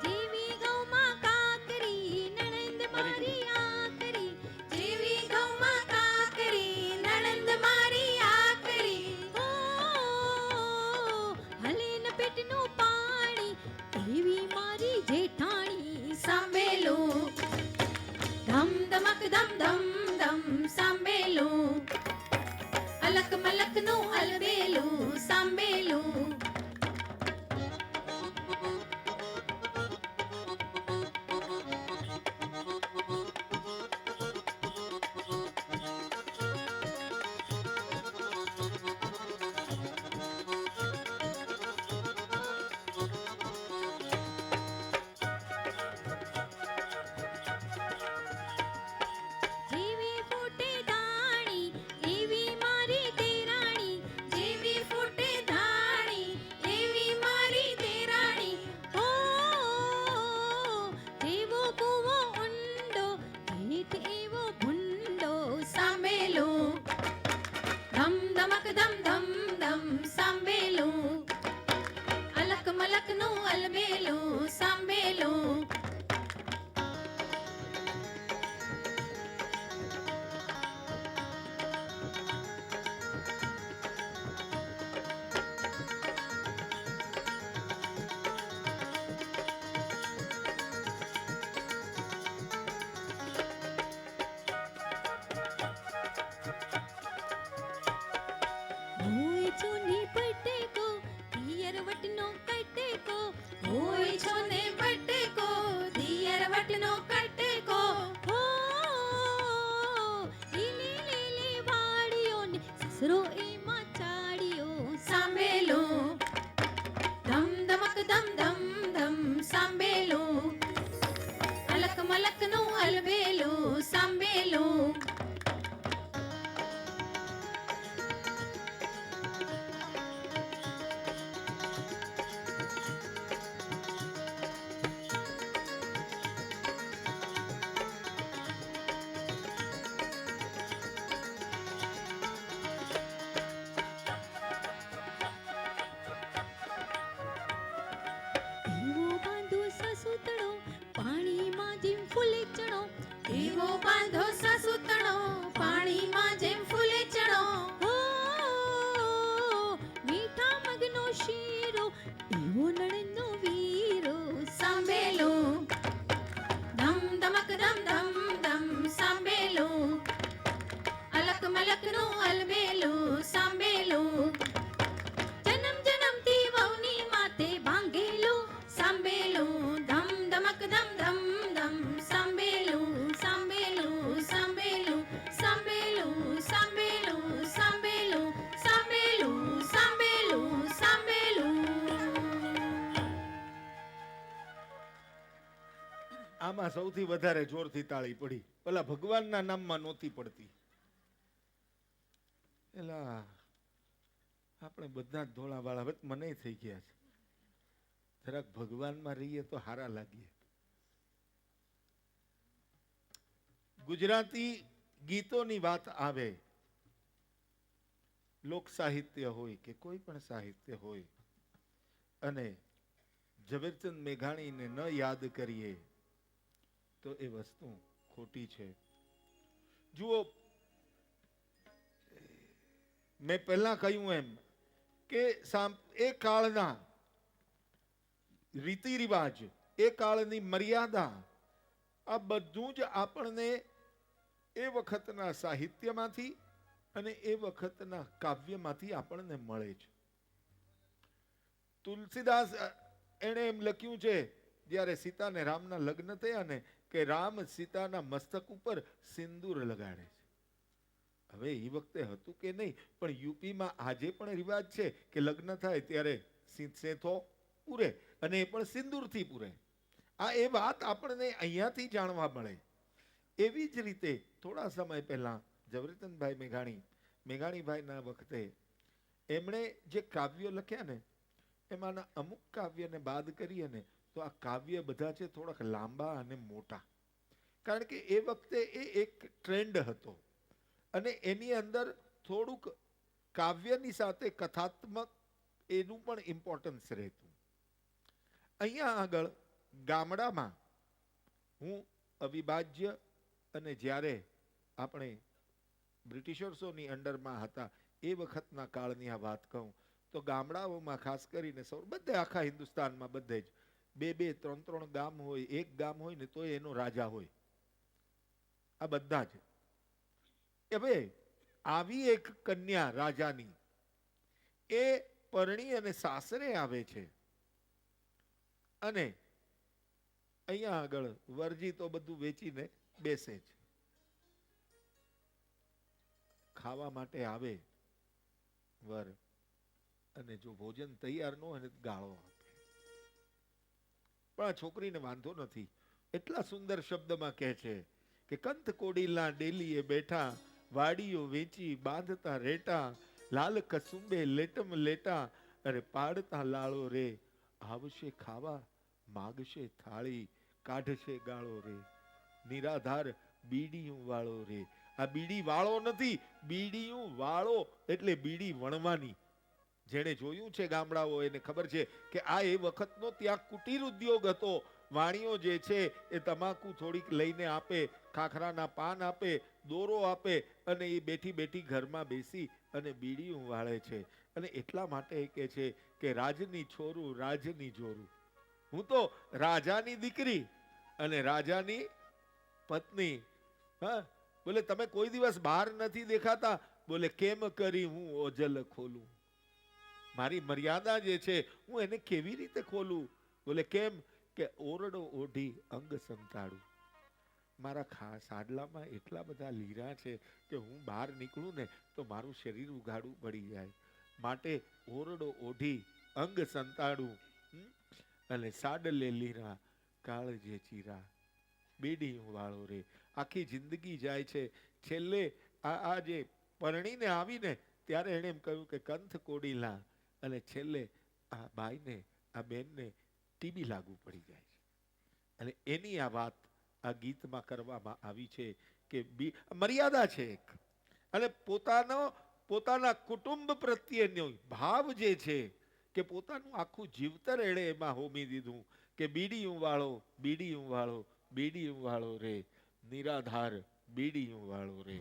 જેવી ગૌમાં કાકરી નણંદ મારી આકરી. જેવી ગૌમાં કાકરી નણંદ મારી આકરી. ઓ હલે ન પેટનું પાણી એવી મારી જેઠાણી. સાંભળેલું. ધમ ધમક ધમ ધમ ધમ સાંભળેલું. અલક મલકનું અલબેલું સાંભળેલું. જેવી ફૂટે ધાણી એવી મારી દેરાણી. જેવી ફૂટે ધાણી એવી મારી દેરાણી. ઓ જેવો કૂવો ઊંડો જેઠ એવો ભૂંડો. સાંભળેલું. ધમ ધમક ધમ ધમ ધમ સાંભળેલું. અલક મલકનું અલબેલું સાંભળેલું. હોય ચૂની પટેકો પિયર વટનો કટેકો. હોય છો ને પટકો દિયર વટનો કટકો. હો લીલી લીલી વાડીઓ ને સસરો એમાં ચાડીઓ. સાંભળેલું. ધમ ધમક ધમ ધમ ધમ સાંભળેલું. અલક મલકનું અલબેલું સાંભળેલું. આમાં સૌથી વધારે જોરથી તાળી પડી, પેલા ભગવાનના નામમાં નહોતી પડતી. એલા આપણે બધા જ ધોળા વાળા, હવે તો મને થઈ ગયા છે. જરાક ભગવાનમાં રહીએ તો હારા લાગીએ. ગુજરાતી ગીતોની વાત આવે, લોક સાહિત્ય હોય કે કોઈ પણ સાહિત્ય હોય, અને ઝવેરચંદ મેઘાણીને ન યાદ કરીએ તો એ વસ્તુ ખોટી છે. જુઓ, મેં પહેલા કહ્યું એમ કે એ કાળના રીતિ રિવાજ, એ કાળની મર્યાદા, આ બધું જ આપણને એ વખતના સાહિત્યમાંથી અને એ વખતના કાવ્યમાંથી આપણને મળે છે. તુલસીદાસ એણે એમ લખ્યું છે, જ્યારે સીતા ને રામના લગ્ન થયા ને, કે રામ સીતાના મસ્તક ઉપર સિંદૂર લગાડે છે. હવે એ વખતે હતું કે નહીં, પણ યુપીમાં આજે પણ રિવાજ છે કે લગ્ન થાય ત્યારે સેથો પૂરે, અને એ પણ સિંદૂરથી પૂરે. આ એ વાત આપણને અહીંયાથી જાણવા મળે. એવી જ રીતે થોડા સમય પહેલા ઝવેરચંદભાઈ મેઘાણીભાઈના વખતે એમણે જે કાવ્યો લખ્યા ને, એમાંના અમુક કાવ્યને બાદ કરીએ ને તો આ કાવ્ય બધા છે થોડાક લાંબા અને મોટા. કારણ કે એ વખતે એ એક ટ્રેન્ડ હતો, અને એની અંદર થોડુંક કાવ્યની સાથે કથાત્મક એનું પણ ઇમ્પોર્ટન્સ રહેતું. અહીંયા આગળ ગામડામાં હું અવિભાજ્ય, અને જ્યારે આપણે બ્રિટિશર્સોની અંડરમાં હતા એ વખતના કાળની આ વાત કહું તો ગામડાઓમાં ખાસ કરીને બધે આખા હિન્દુસ્તાનમાં બધે જ 2-2, 3-3 ગામ હોય, એક ગામ હોય ને તો એનો રાજા હોય. આ બધા જ. હવે આવી એક કન્યા રાજાની એ પરણી અને સાસરે આવે છે, અને અહીંયા આગળ વરજી તો બધું વેચીને બેસે છે. ખાવા માટે આવે વર, અને જો ભોજન તૈયાર ન હોય ગાળો આપે. પણ આ છોકરીને વાંધો નથી, એટલા સુંદર શબ્દમાં કહે છે કે કંથ કોડીલા ડેલીએ બેઠા, વાડીઓ વેચી બાંધતા રેટા, લાલ કસુંબે લેટમ લેટા, અરે પાડતા લાળો રે, આવશે ખાવા માગશે થાળી, કાઢશે ગાળો રે, નિરાધાર બીડીયું વાળો રે. આ બીડી વાળો નથી, બીડીયું વાળો એટલે બીડી વણવાની. જેણે જોયું છે ગામડાઓ એને ખબર છે કે આ એ વખતનો ત્યાં કુટીર ઉદ્યોગ હતો. વાણીઓ જે છે એ તમાકુ થોડીક લઈને આપે, ખાખરાના પાન આપે, દોરો આપે, અને એ બેઠી બેઠી ઘરમાં બેસી અને બીડીયું વાળે છે. અને એટલા માટે કહે છે કે રાજની છોરું રાજની જોરું. હું તો રાજાની દીકરી અને રાજાની પત્ની. હા, બોલે તમે કોઈ દિવસ બહાર નથી દેખાતા? બોલે કેમ કરી હું ઓજલ ખોલું? મારી મર્યાદા જે છે હું એને કેવી રીતે ખોલું? બોલે કેમ? કે ઓરડો ઓઢી અંગ સંતાડું. મારા સાડલામાં એટલા બધા લીરા છે કે હું બહાર નીકળું ને તો મારું શરીર ઉઘાડું પડી જાય. માટે ઓરડો ઓઢી અંગ સંતાડું, અને સાડલે લીરા કાળજે ચીરા, બેડીયું વાળો રે. આખી જિંદગી જાય છે, છેલ્લે આ જે પરણીને આવીને ત્યારે એણે એમ કહ્યું કે કંથ કોડીલા, અને છેલ્લે આ બાઈને, આ બેનને ટીબી લાગુ પડી જાય છે. અને એની આ વાત આ ગીતમાં કરવામાં આવી છે કે મર્યાદા છે એક, અને પોતાના કુટુંબ પ્રત્યેનો ભાવ જે છે કે પોતાનું આખું જીવતર એણે એમાં હોમી દીધું કે બીડીયું વાળો, બીડીયું વાળો, બીડીયું વાળો રે, નિરાધાર બીડીયું વાળો રે.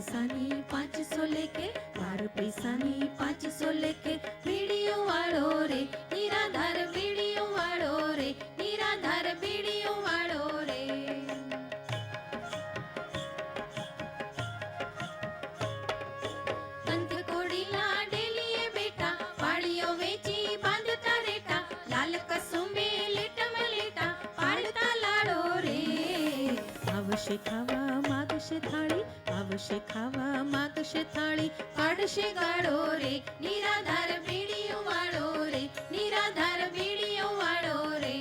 પૈસાની 500 લેકે 12 પૈસાની 500 લેકે બીડીઓ વાળો રે નિરાધાર બીડીઓ વાળો રે નિરાધાર બીડીઓ વાળો રે કંથ કોડીલા ડેલીએ બેટા વાડીઓ વેચી બાંધતા રેટા લાલ કસુંબે લેટમ લેટા પાડતા લાડો રે આવશે ખાવા માગશે થાળી આવશે ખાવા માગશે થાળી કાઢશે ગાળો રે નિરાધાર બીડીઓ વાળો રે નિરાધાર બીડીઓ વાળો રે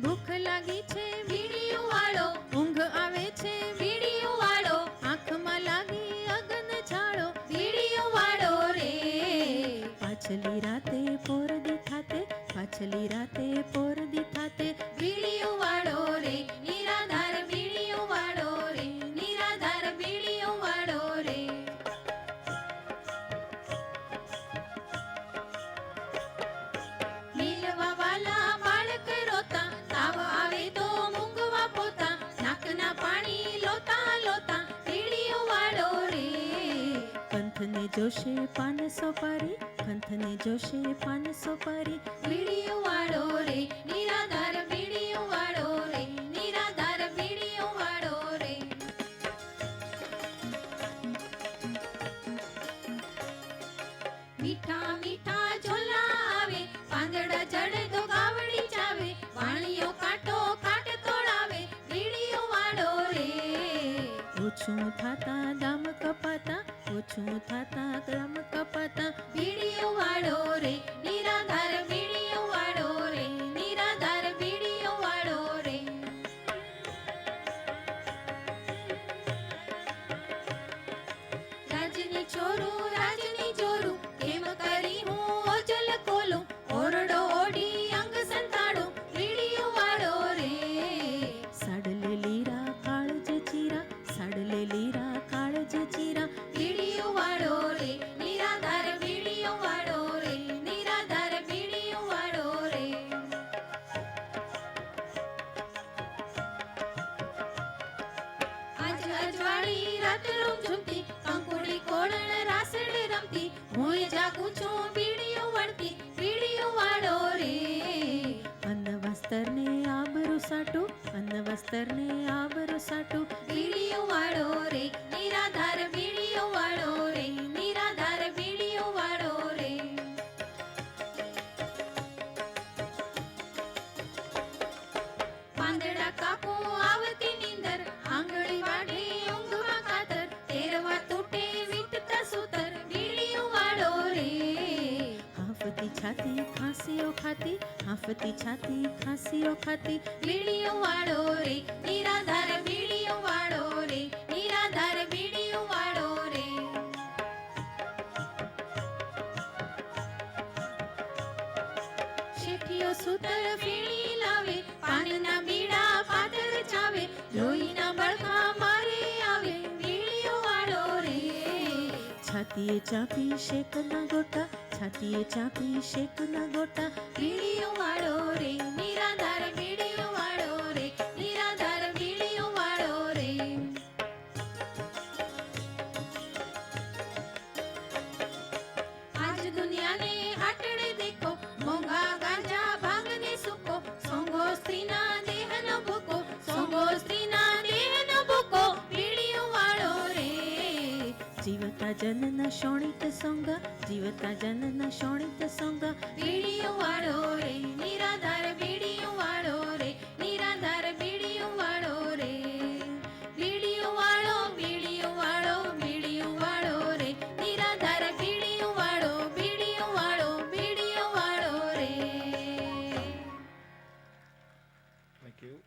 ભૂખ લાગી છે બીડીઓ વાળો ઊંઘ આવે છે બીડીઓ વાળો આંખમાં લાગી અગન છાળો બીડીઓ વાળો રે પાછલી રાતે પોર દીઠાતે પાછલી રાતે પોર દીઠાતે બીડીઓ વાળો રે નિરાધાર બીડીઓ વાળો રે નિરાધાર બીડીઓ વાળો રે મિલવા વાલા બાળક રોતા તાવ આવે તો મૂંગવા પોતા નાકના પાણી લોતા લોતા બીડીઓ વાળો રે કંથને જોશે 500 પારી કંથને જોશે 500 પારી બીડીઓ વાળો રે નિરાધાર બીડીઓ વાળો રે નિરાધાર બીડીઓ વાળો રે મીઠા મીઠા ઝોલા આવે પાંદડા જડે તો ગાવડી ચાવે વાણીઓ કાટો કાટ તોડાવે બીડીઓ વાળો રે ઓછું થાતા દામ કપાતા ઓછું થાતા દામ કપાતા બીડીઓ વાળો રે નિરાધાર બીડીઓ વાળો રે નિરાધાર બીડીઓ વાળો રે રાજની ચોરું કેમ કરી હું ઓજલ ખોલું ઓરડો ઓઢી અંગ સંતાડું બીડીઓ વાળો રે સાડલે લીરા કાળજ ચીરા સાડલે લીરા કાળજ ચીરા બીડીઓ વાળો રે નિરાધાર બીડીઓ વાળો રે નિરાધાર બીડીઓ વાળો રે આજ અજવાળી રાત રૂમ ઝૂમતી કંકુડી કોળણ રાસડ રમતી હું જાગું છું બીડીઓ વળતી બીડીઓ વાળો રે અન્ન વસ્ત્રને આબરૂ સાટું અન્ન વસ્ત્રને આબરૂ સાટું બીડીઓ વાળો રે નિરાધાર બીડીઓ વાળો રે નિરાધાર બીડીઓ વાળો રે પાંદડા કાપો આવતી નીંદર આંગળી વાઢી ઊંઘમાં કાતર તેરવા તૂટે વીટતા સૂતર બીડીઓ વાળો રે હાંફતી છાતી ખાંસીઓ ખાતી હાંફતી છાતી ખાંસીઓ ખાતી બીડીઓ વાળો રે નિરાધાર બીડીઓ વાળો રે નિરાધાર બીડીઓ વાળો રે શેઠિયો સૂતર ફીણી લાવે પાનના બીડા પાતર ચાવે લોહીના બળકા મારે આવે બીડીઓ વાળો રે છાતીએ ચાપી શેકના ગોટા છાતીએ ચાપી શેકના ગોટા બીડીઓ વાળો રે નિરાધાર બીડીઓ વાળો રે નિરાધાર બીડીઓ વાળો રે આજ દુનિયાને હાટડે દેખો મોંઘા ગાંજા ભાંગને સુકો સોંગો સ્ત્રીના દેહનો ભૂકો સોંગો સ્ત્રીના દેહનો ભૂકો બીડીઓ વાળો રે જીવતા જનના શોણિત સોંગા જીવતા જનના શોણિત સોંગા બીડીઓ વાળો રે નિરાધાર બીડીઓ વાળો રે નિરાધાર બીડીઓ વાળો રે બીડીઓ વાળો બીડીઓ વાળો બીડીઓ વાળો રે નિરાધાર બીડીઓ વાળો બીડીઓ વાળો બીડીઓ વાળો રે થેન્ક યુ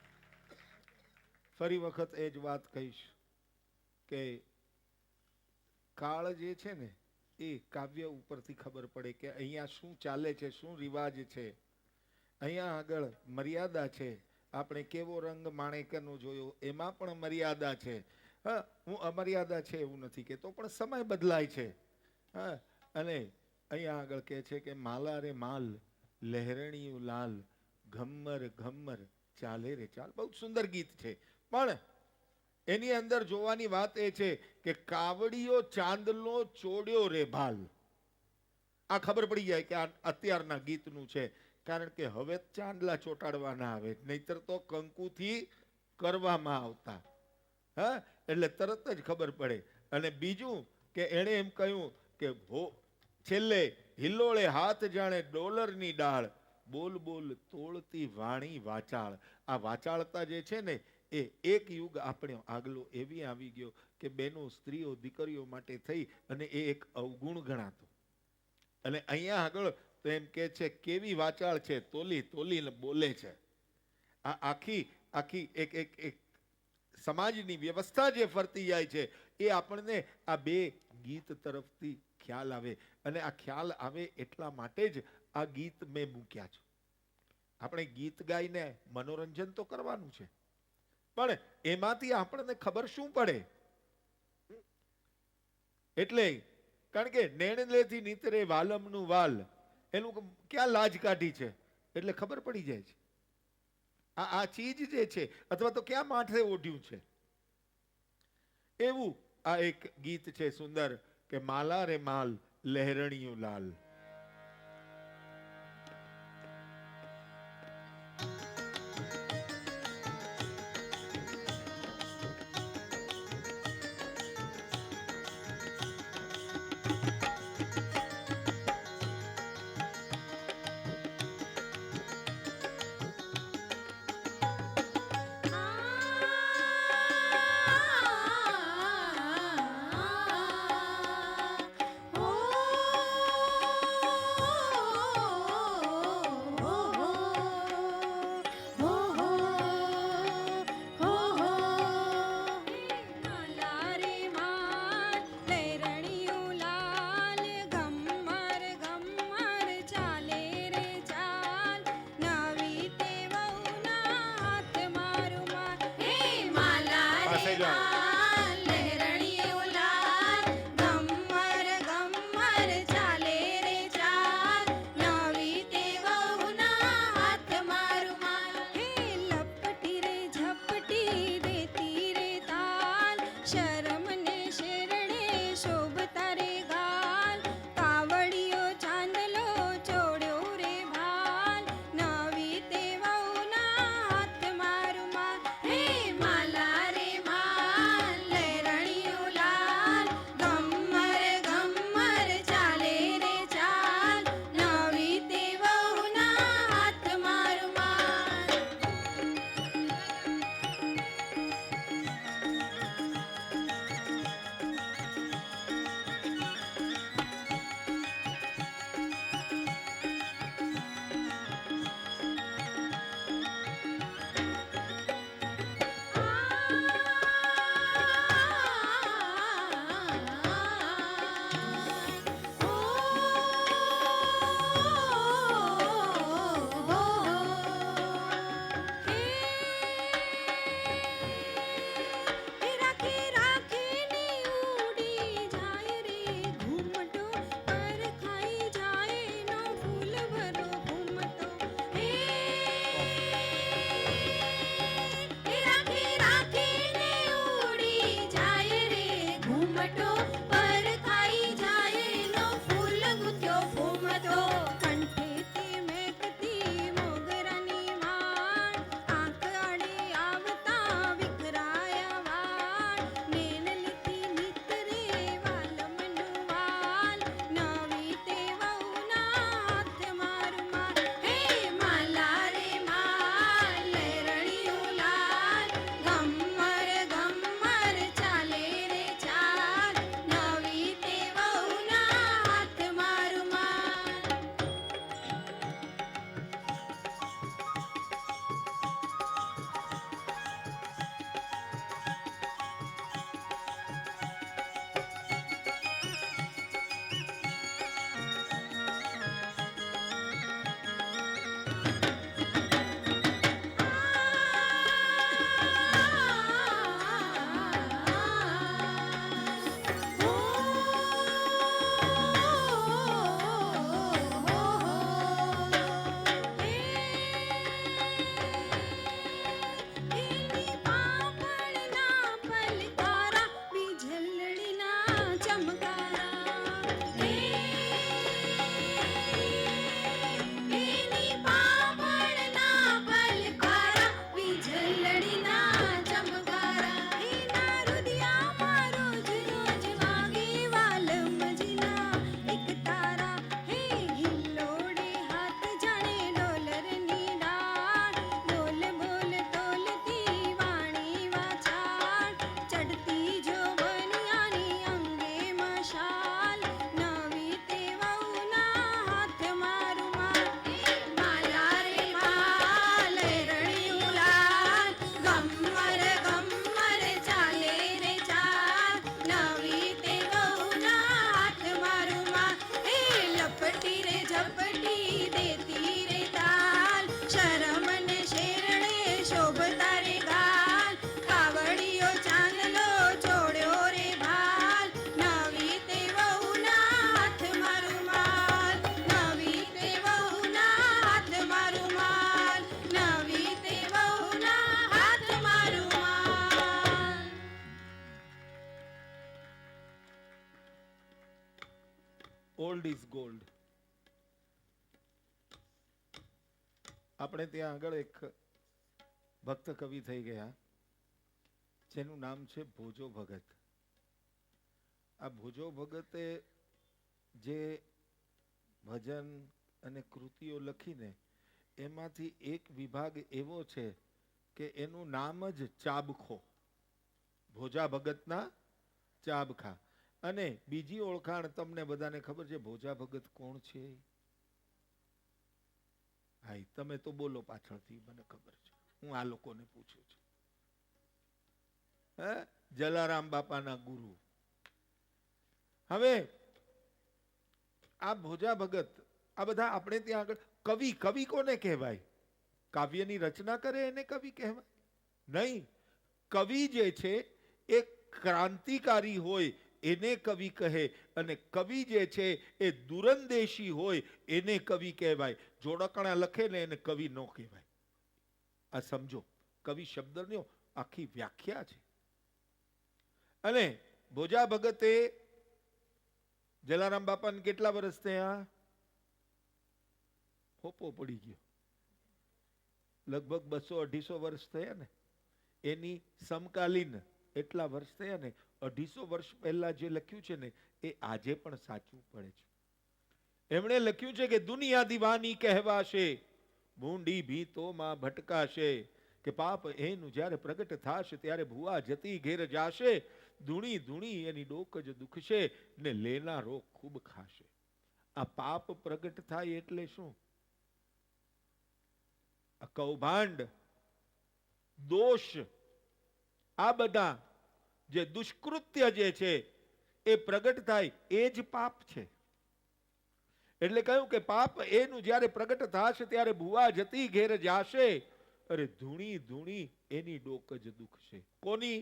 ફરી વખત એ જ વાત કહીશ કે કાળ જે છે ને એ કાવ્ય ઉપરથી ખબર પડે કે અહીંયા શું ચાલે છે શું રિવાજ છે અહીંયા આગળ મર્યાદા છે આપણે કેવો રંગ માણેકનો જોયો એમાં પણ મર્યાદા છે હા હું અમર્યાદા છે એવું નથી કહેતો પણ સમય બદલાય છે હા અને અહીંયા આગળ કહે છે કે માલા રે માલ લહેરણીયું લાલ ઘમ્મર ઘમ્મર ચાલે રે ચાલ, બહુ સુંદર ગીત છે. પણ એની અંદર જોવાની વાત એ છે કે કાવડિયો ચાંદલો ચોડ્યો રે ભાલ. આ ખબર પડી જાય કે આ અત્યારના ગીતનું છે, કારણ કે હવે ચાંદલા ચોટાડવાના આવે, નહીતર તો કંકુથી કરવામાં આવતા. હા, એટલે તરત જ ખબર પડે. અને બીજું કે એણે એમ કહ્યું કે છેલ્લે હિલ્લોળે હાથ જાણે ડોલરની ડાળ, બોલ બોલ તોળતી વાણી વાચાળ. આ વાચાળતા જે છે ને એ એક યુગ આપણે આગલો એવી આવી ગયો કે બહેનો, સ્ત્રીઓ, દીકરીઓ માટે થઈ અને એ એક અવગુણ ગણાતો. અને અહીંયા આગળ તો એમ કે છે કેવી વાચાળ છે, તોલી તોલીને બોલે છે. આ આખી આખી એક એક એક સમાજની વ્યવસ્થા જે ફરતી જાય છે એ આપણને આ બે ગીત તરફથી ખ્યાલ આવે. અને આ ખ્યાલ આવે એટલા માટે જ આ ગીત મેં મૂક્યા છે. આપણે ગીત ગાઈને મનોરંજન તો કરવાનું છે, પણ એમાંથી આપણને ખબર શું પડે? એટલે કારણ કે નેણલેથી નીતરે વાલમનું વાલ, એનું ક્યાં લાજ કાઢી છે એટલે ખબર પડી જાય છે. આ ચીજ જે છે અથવા તો ક્યાં માથે ઓઢ્યું છે. એવું આ એક ગીત છે સુંદર કે માલા રે માલ લહેરણીયું લાલ. શોભતા રે ગાલ કાવડિયો ચાંદલો જોડ્યો રે ભાલ નવી તે વહુના હાથમાં રૂમાલ નવી તે વહુના હાથમાં રૂમાલ નવી તે વહુના હાથમાં રૂમાલ ઓલ્ડ ઇઝ ગોલ્ડ. આપણે ત્યાં આગળ એક ભક્ત કવિ થઈ ગયા જેનું નામ છે ભોજો ભગત. આ ભોજો ભગતે જે ભજન અને કૃતિઓ લખીને એમાંથી એક વિભાગ એવો છે કે એનું નામ જ ચાબખો. ભોજા ભગતના ચાબખા. અને બીજી ઓળખાણ તમને બધાને ખબર છે ભોજા ભગત કોણ છે? હા, તમે તો બોલો પાછળથી, મને ખબર છે, હું આ લોકોને પૂછું છું. હે, જલારામ બાપાના ગુરુ. હવે આ ભોજા ભગત, આ બધા આપણે ત્યાં આગળ કવિ. કવિ કોને કહેવાય? કાવ્યની રચના કરે એને કવિ કહેવાય? નહીં. કવિ જે છે એ ક્રાંતિકારી હોય એને કવિ કહે, અને કવિ જે છે એ દૂરંદેશી હોય એને કવિ કહેવાય. જોડકણા લખે ને એને કવિ ન કહેવાય. આ સમજો, કવિ શબ્દની આખી વ્યાખ્યા છે. અને ભોજા ભગતે જલારામ બાપાને કેટલા વર્ષ થયા? હોપો પડી ગયો. લગભગ 200-250 વર્ષ થયા ને. એની સમકાલીન એટલા વર્ષ થયા ને. 250 વર્ષ પહેલા જે લખ્યું છે ને એ આજે પણ સાચું પડે છે. એમણે લખ્યું છે કે દુનિયા દીવાની કહેવાશે, ભૂંડી ભીતોમાં ભટકાશે, કે પાપ એનું જ્યારે પ્રગટ થાશે ત્યારે ભુવા જતી ઘેર જાશે, ધૂણી ધૂણી એની ડોક જ દુખશે ને લેનારો ખૂબ ખાશે. આ પાપ પ્રગટ થાય એટલે શું? આ કૌભાંડ, દોષ, આ બધા જે દુષ્કૃત્ય જે છે એ પ્રગટ થાય એ જ પાપ છે. એટલે કહ્યું કે પાપ એનું જ્યારે પ્રગટ થશે ત્યારે ભુવા જતી ઘેર જાશે, અરે ધૂણી ધૂણી એની ડોક જ દુખશે. કોની?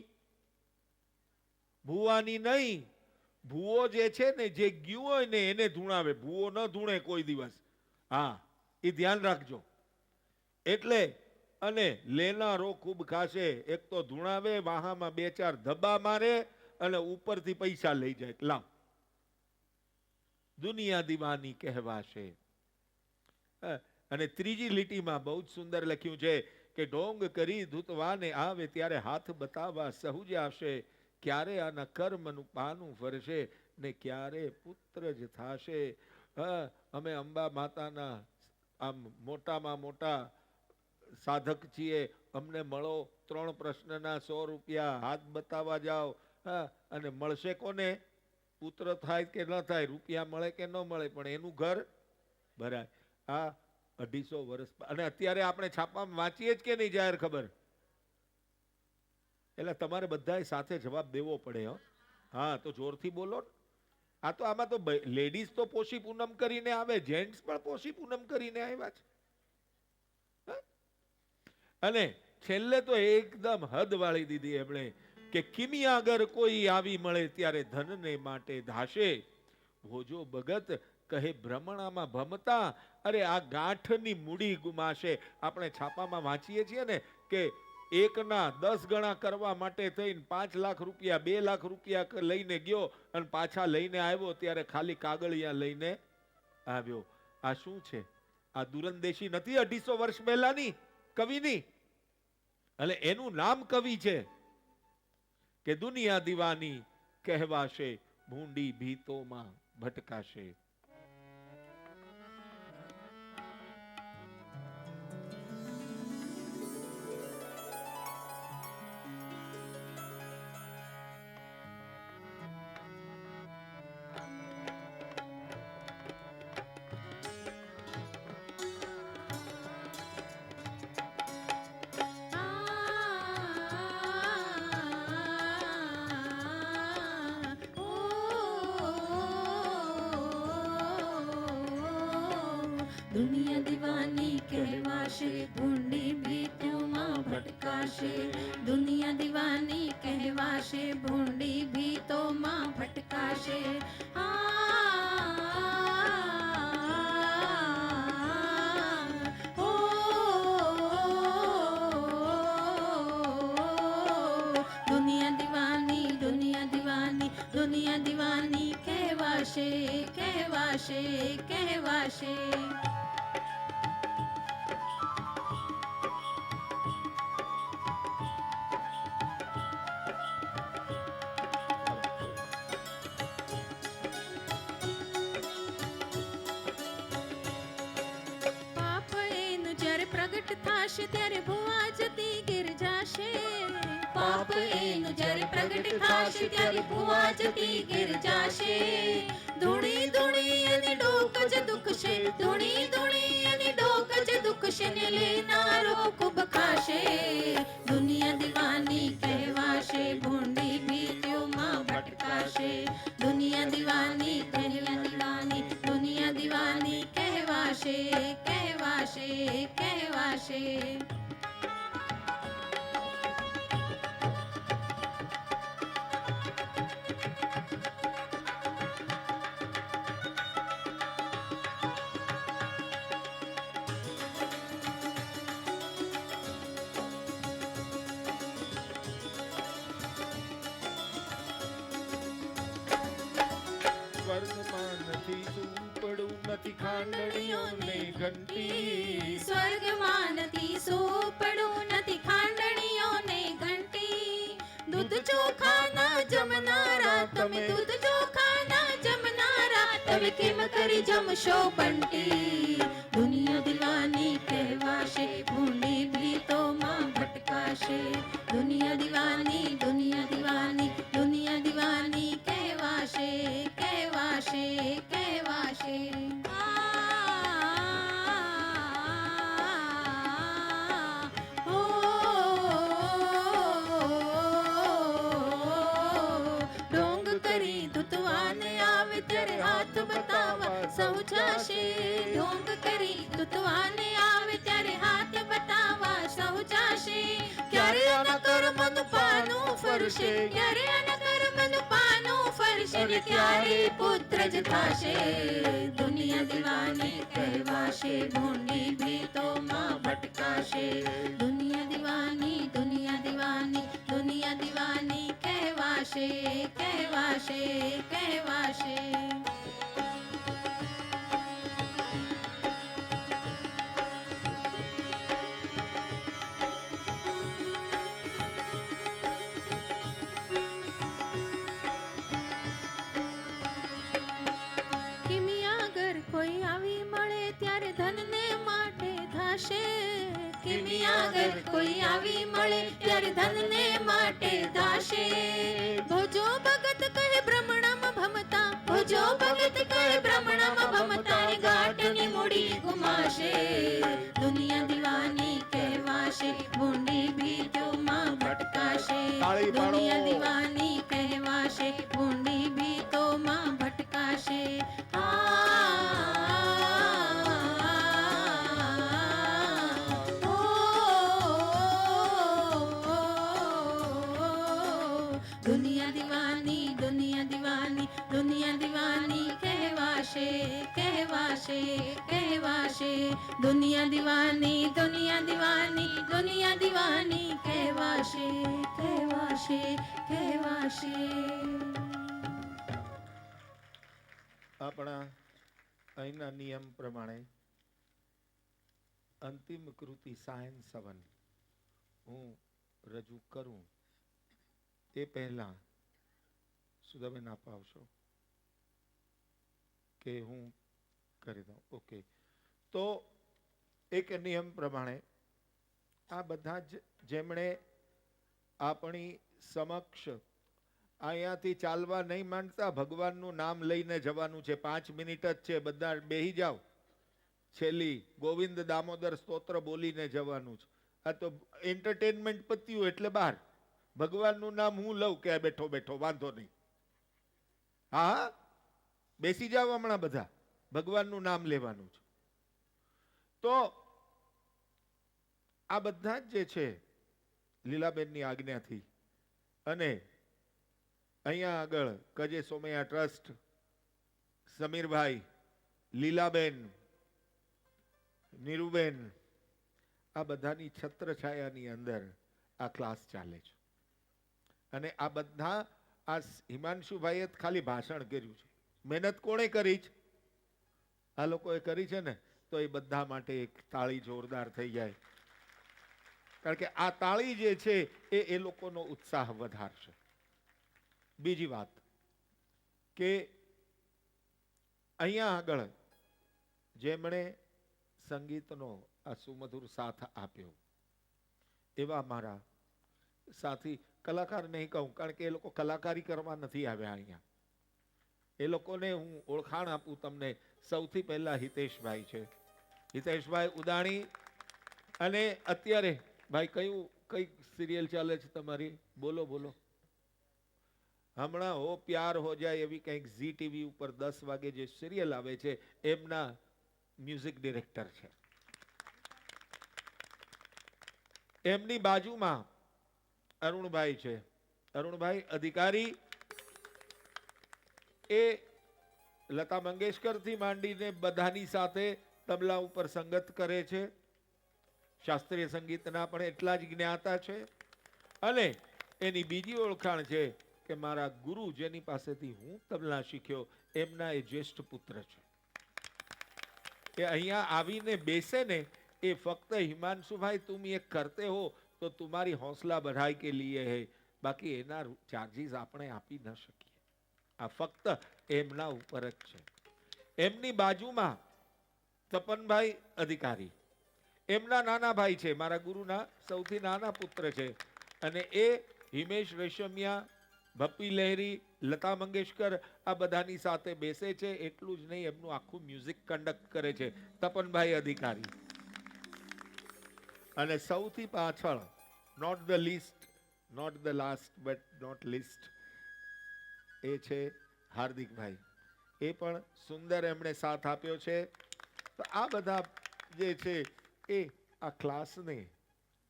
ભુવાની નહીં. ભુવો જે છે ને, જે ગયું હોય ને એને ધૂણાવે. ભુવો ન ધૂણે કોઈ દિવસ. હા, એ ધ્યાન રાખજો. એટલે અને લેનારો ખૂબ ખાશે. એક તો ધૂણાવે, વાહામાં 2-4 ધબ્બા મારે અને ઉપરથી પૈસા લઈ જાય. લાવ, દુનિયા દીવાની કહેવાશે. અને ત્રીજી લીટીમાં બહુ જ સુંદર લખ્યું છે કે ઢોંગ કરી ધૂતવાને આવે ત્યારે હાથ બતાવવા સહુજ આવશે, ક્યારે આના કર્મનું પાનું ફરશે ને ક્યારે પુત્ર જ થાશે. અમે અંબા માતાના આમ મોટામાં મોટા સાધક છીએ, અમને મળો, 3 પ્રશ્નના 100 રૂપિયા, હાથ બતાવવા જાઓ. અને મળશે કોને? પુત્ર થાય કે ન થાય, રૂપિયા મળે કે ન મળે, પણ એનું ઘર ભરાય. આ 250 વર્ષ. અને અત્યારે આપણે છાપામાં વાંચીએ જ કે નહીં જાહેર ખબર? એટલે તમારે બધાએ સાથે જવાબ દેવો પડે. હા, તો જોરથી બોલો. આ તો આમાં તો લેડીઝ તો પોષી પૂનમ કરીને આવે, જેન્ટ્સ પણ પોષી પૂનમ કરીને આવ્યા છે. અને છેલ્લે તો એકદમ હદ વાળી દીધી એમણે કે કિમિયા અગર કોઈ આવી મળે ત્યારે ધનને માટે ધાશે. ભોજો ભગત કહે ભ્રમણામાં ભમતા, અરે આ ગાંઠની મૂડી ગુમાશે. આપણે છાપામાં વાંચીએ છીએ ને કે 1ના 10 ગણા કરવા માટે થઈને 5 લાખ રૂપિયા 2 લાખ રૂપિયા લઈને ગયો અને પાછા લઈને આવ્યો ત્યારે ખાલી કાગળિયા લઈને આવ્યો. આ શું છે? આ દુરંદેશી નથી 250 વર્ષ પહેલાની કવિની? એટલે એનું નામ કવિ છે કે દુનિયા દીવાની કહેવાશે, ભૂંડી ભીતોમાં ભટકાશે. દુનિયા દીવાની કહેવાશે, ભૂંડી ભીતોમાં ભટકાશે. દુનિયા દીવાની કહેવાશે, ભૂંડી ભી તો માં ભટકાશે. ઓ, દુનિયા દીવાની, દુનિયા દીવાની, દુનિયા દીવાની કહેવાશે, કહેવાશે, કહેવાશે. પાપ એનું જ્યારે પ્રગટ થાશે ત્યારે ભુવા જતી ગીર જાશે. પાપ એનું જ્યારે પ્રગટ થાશે ત્યારે ભુવા જતી ગીર જાશે. ધૂણી ધૂણી અને ડોક જ દુખશે, ધૂણી ધૂણી અને ડોક જ દુખશે ને લેનારો ખૂબ ખાશે. દુનિયા દીવાની કહેવાશે, ભૂંડી ભીત્યોમાં ભટકાશે. દુનિયા દીવાની, દુનિયા દીવાની, દુનિયા દીવાની કહેવાશે, કહેવાશે, કહેવાશે. સ્વર્ગમાં નથી સુપડું, નથી ખાંડણીઓને ઘંટી. સ્વર્ગમાં નથી સોપડું, નથી ખાંડણીઓને ઘંટી. દૂધ ચોખાના જમનારા તમે, દૂધ ચોખાના જમનારા તમે કેમ કરી જમશો બંટી. દુનિયા દીવાની કહેવાશે, ભૂંડી ભી તો માં ભટકાશે. દુનિયા દીવાની, દુનિયા દીવાની, દુનિયા દીવાની કહેવાશે, કહેવાશે, કહેવાશે. ઓ, ડોંગ કરી દૂતવાને આવે ત્યારે હાથ બતાવવા સૌ જાશે. ઢોંગ કરી દૂતવાને આવે ત્યારે હાથ બતાવવા સૌ જાશે. ક્યારે આના કર્મનું પાનું ફરશે, ક્યારે આના કર્મનું પાનું ફરશે ને ક્યારે પુત્ર જ થાશે. દુનિયા દીવાની કહેવાશે, ભૂંડી ભી તો માં ભટકાશે. દુનિયા દીવાની, દુનિયા દીવાની, દુનિયા દીવાની કહેવાશે, કહેવાશે, કહેવાશે. કિમિયાગર કોઈ આવી મળે ત્યારે ધનને માટે ધાશે. કિમિયાગર કોઈ આવી મળે ત્યારે ધનને માટે ધાશે. ભોજો ભગત કહે બ્રહ્મણામાં ભમતા, ભોજો ભગત કહે બ્રહ્મણામાં ભમતા ને ગાંઠની મૂડી ગુમાશે. દુનિયા દીવાની કહેવાશે, ભૂંડી ભીત્યોમાં ભટકાશે. તાળી પાડો. દુનિયા દીવાની કહેવાશે, ભૂંડી ભીતોમાં ભટકાશે. દુનિયા દીવાની, દુનિયા દીવાની, દુનિયા દીવાની કહેવાશે, કહેવાશે, કહેવાશે. દુનિયા દીવાની, દુનિયા દીવાની, દુનિયા દીવાની કહેવાશે, કહેવાશે, કહેવાશે. આપણા અહીંના નિયમ પ્રમાણે અંતિમ કૃતિ સાયન સવન હું રજૂ કરું તે પહેલા સુધાબેન આપ આવશો કે હું કરી દઉં? ઓકે, તો એક નિયમ પ્રમાણે આ બધા જ જેમણે આપણી સમક્ષ અહીંયાથી ચાલવા નહીં માંડતા, ભગવાનનું નામ લઈને જવાનું છે. 5 મિનિટ જ છે, બધા બેહી જાઓ. છેલ્લી ગોવિંદ દામોદર સ્તોત્ર બોલીને જવાનું છે. આ તો એન્ટરટેનમેન્ટ પત્યું એટલે બહાર. ભગવાનનું નામ હું લઉં કે બેઠો બેઠો વાંધો નહીં. હા, બેસી જાઓ હમણાં બધા, ભગવાનનું નામ લેવાનું છે. તો આ બધા જ જે છે લીલાબેનની આજ્ઞાથી અને અહીંયા આગળ કજે સોમૈયા ટ્રસ્ટ, સમીરભાઈ, લીલાબેન, નીરુબેન, આ બધાની છત્રછાયાની અંદર આ ક્લાસ ચાલે છે. અને આ બધા આ હિમાંશુભાઈએ ખાલી ભાષણ કર્યું છે. મહેનત કોણે કરી છે? આ લોકોએ કરી છે ને. તો એ બધા માટે એક તાળી જોરદાર થઈ જાય. કારણ કે આ તાળી જે છે એ લોકોનો ઉત્સાહ વધારશે. બીજી વાત કે અહીંયા આગળ જેમણે સંગીતનો આ સુમધુર સાથ આપ્યો એવા મારા સાથી, કલાકાર નહીં કહું કારણ કે એ લોકો કલાકારી કરવા નથી આવ્યા અહીંયા. એ લોકોને હું ઓળખાણ આપું તમને. સૌથી પહેલા હિતેશભાઈ છે, હિતેશભાઈ ઉદાણી. અને અત્યારે ભાઈ કઈ સિરિયલ ચાલે છે તમારી? બોલો બોલો. હમણાં હો પ્યાર હો જાય એવી કંઈક ઝી ટીવી ઉપર 10 વાગે જે સિરિયલ આવે છે એમના મ્યુઝિક ડિરેક્ટર છે. એમની બાજુમાં અરુણભાઈ છે, અરુણભાઈ અધિકારી. એ લતા મંગેશકર થી માંડીને બધાની સાથે તબલા ઉપર સંગત કરે છે. શાસ્ત્રીય સંગીતના પણ એટલા જ જ્ઞાતા છે. અને એની બીજી ઓળખાણ છે કે મારા ગુરુ જેની પાસેથી હું તબલા શીખ્યો એમના એ જ્યેષ્ઠ પુત્ર છે. એ અહીંયા આવીને બેસે ને એ ફક્ત હિમાંશુભાઈ तुम ये करते हो तो तुम्हारी हौसला बढ़ाई के लिए है, बाकी એના ચાર્જીસ આપણે આપી ન શકીએ. આ ફક્ત એમના ઉપર જ છે. એમની બાજુમાં તપનભાઈ અધિકારી, એમના નાના ભાઈ છે, મારા ગુરુના સૌથી નાના પુત્ર છે. અને એ હિમેશ રેશમિયા, ભપ્પી લહેરી, લતા મંગેશકર આ બધાની સાથે બેસે છે. એટલું જ નહીં, એમનું આખું મ્યુઝિક કન્ડક્ટ કરે છે તપનભાઈ અધિકારી. અને સૌથી પાછળ, not the least, not the last but not least, એ છે હાર્દિકભાઈ. એ પણ સુંદર એમણે સાથ આપ્યો છે. તો આ બધા જે છે એ આ ક્લાસને,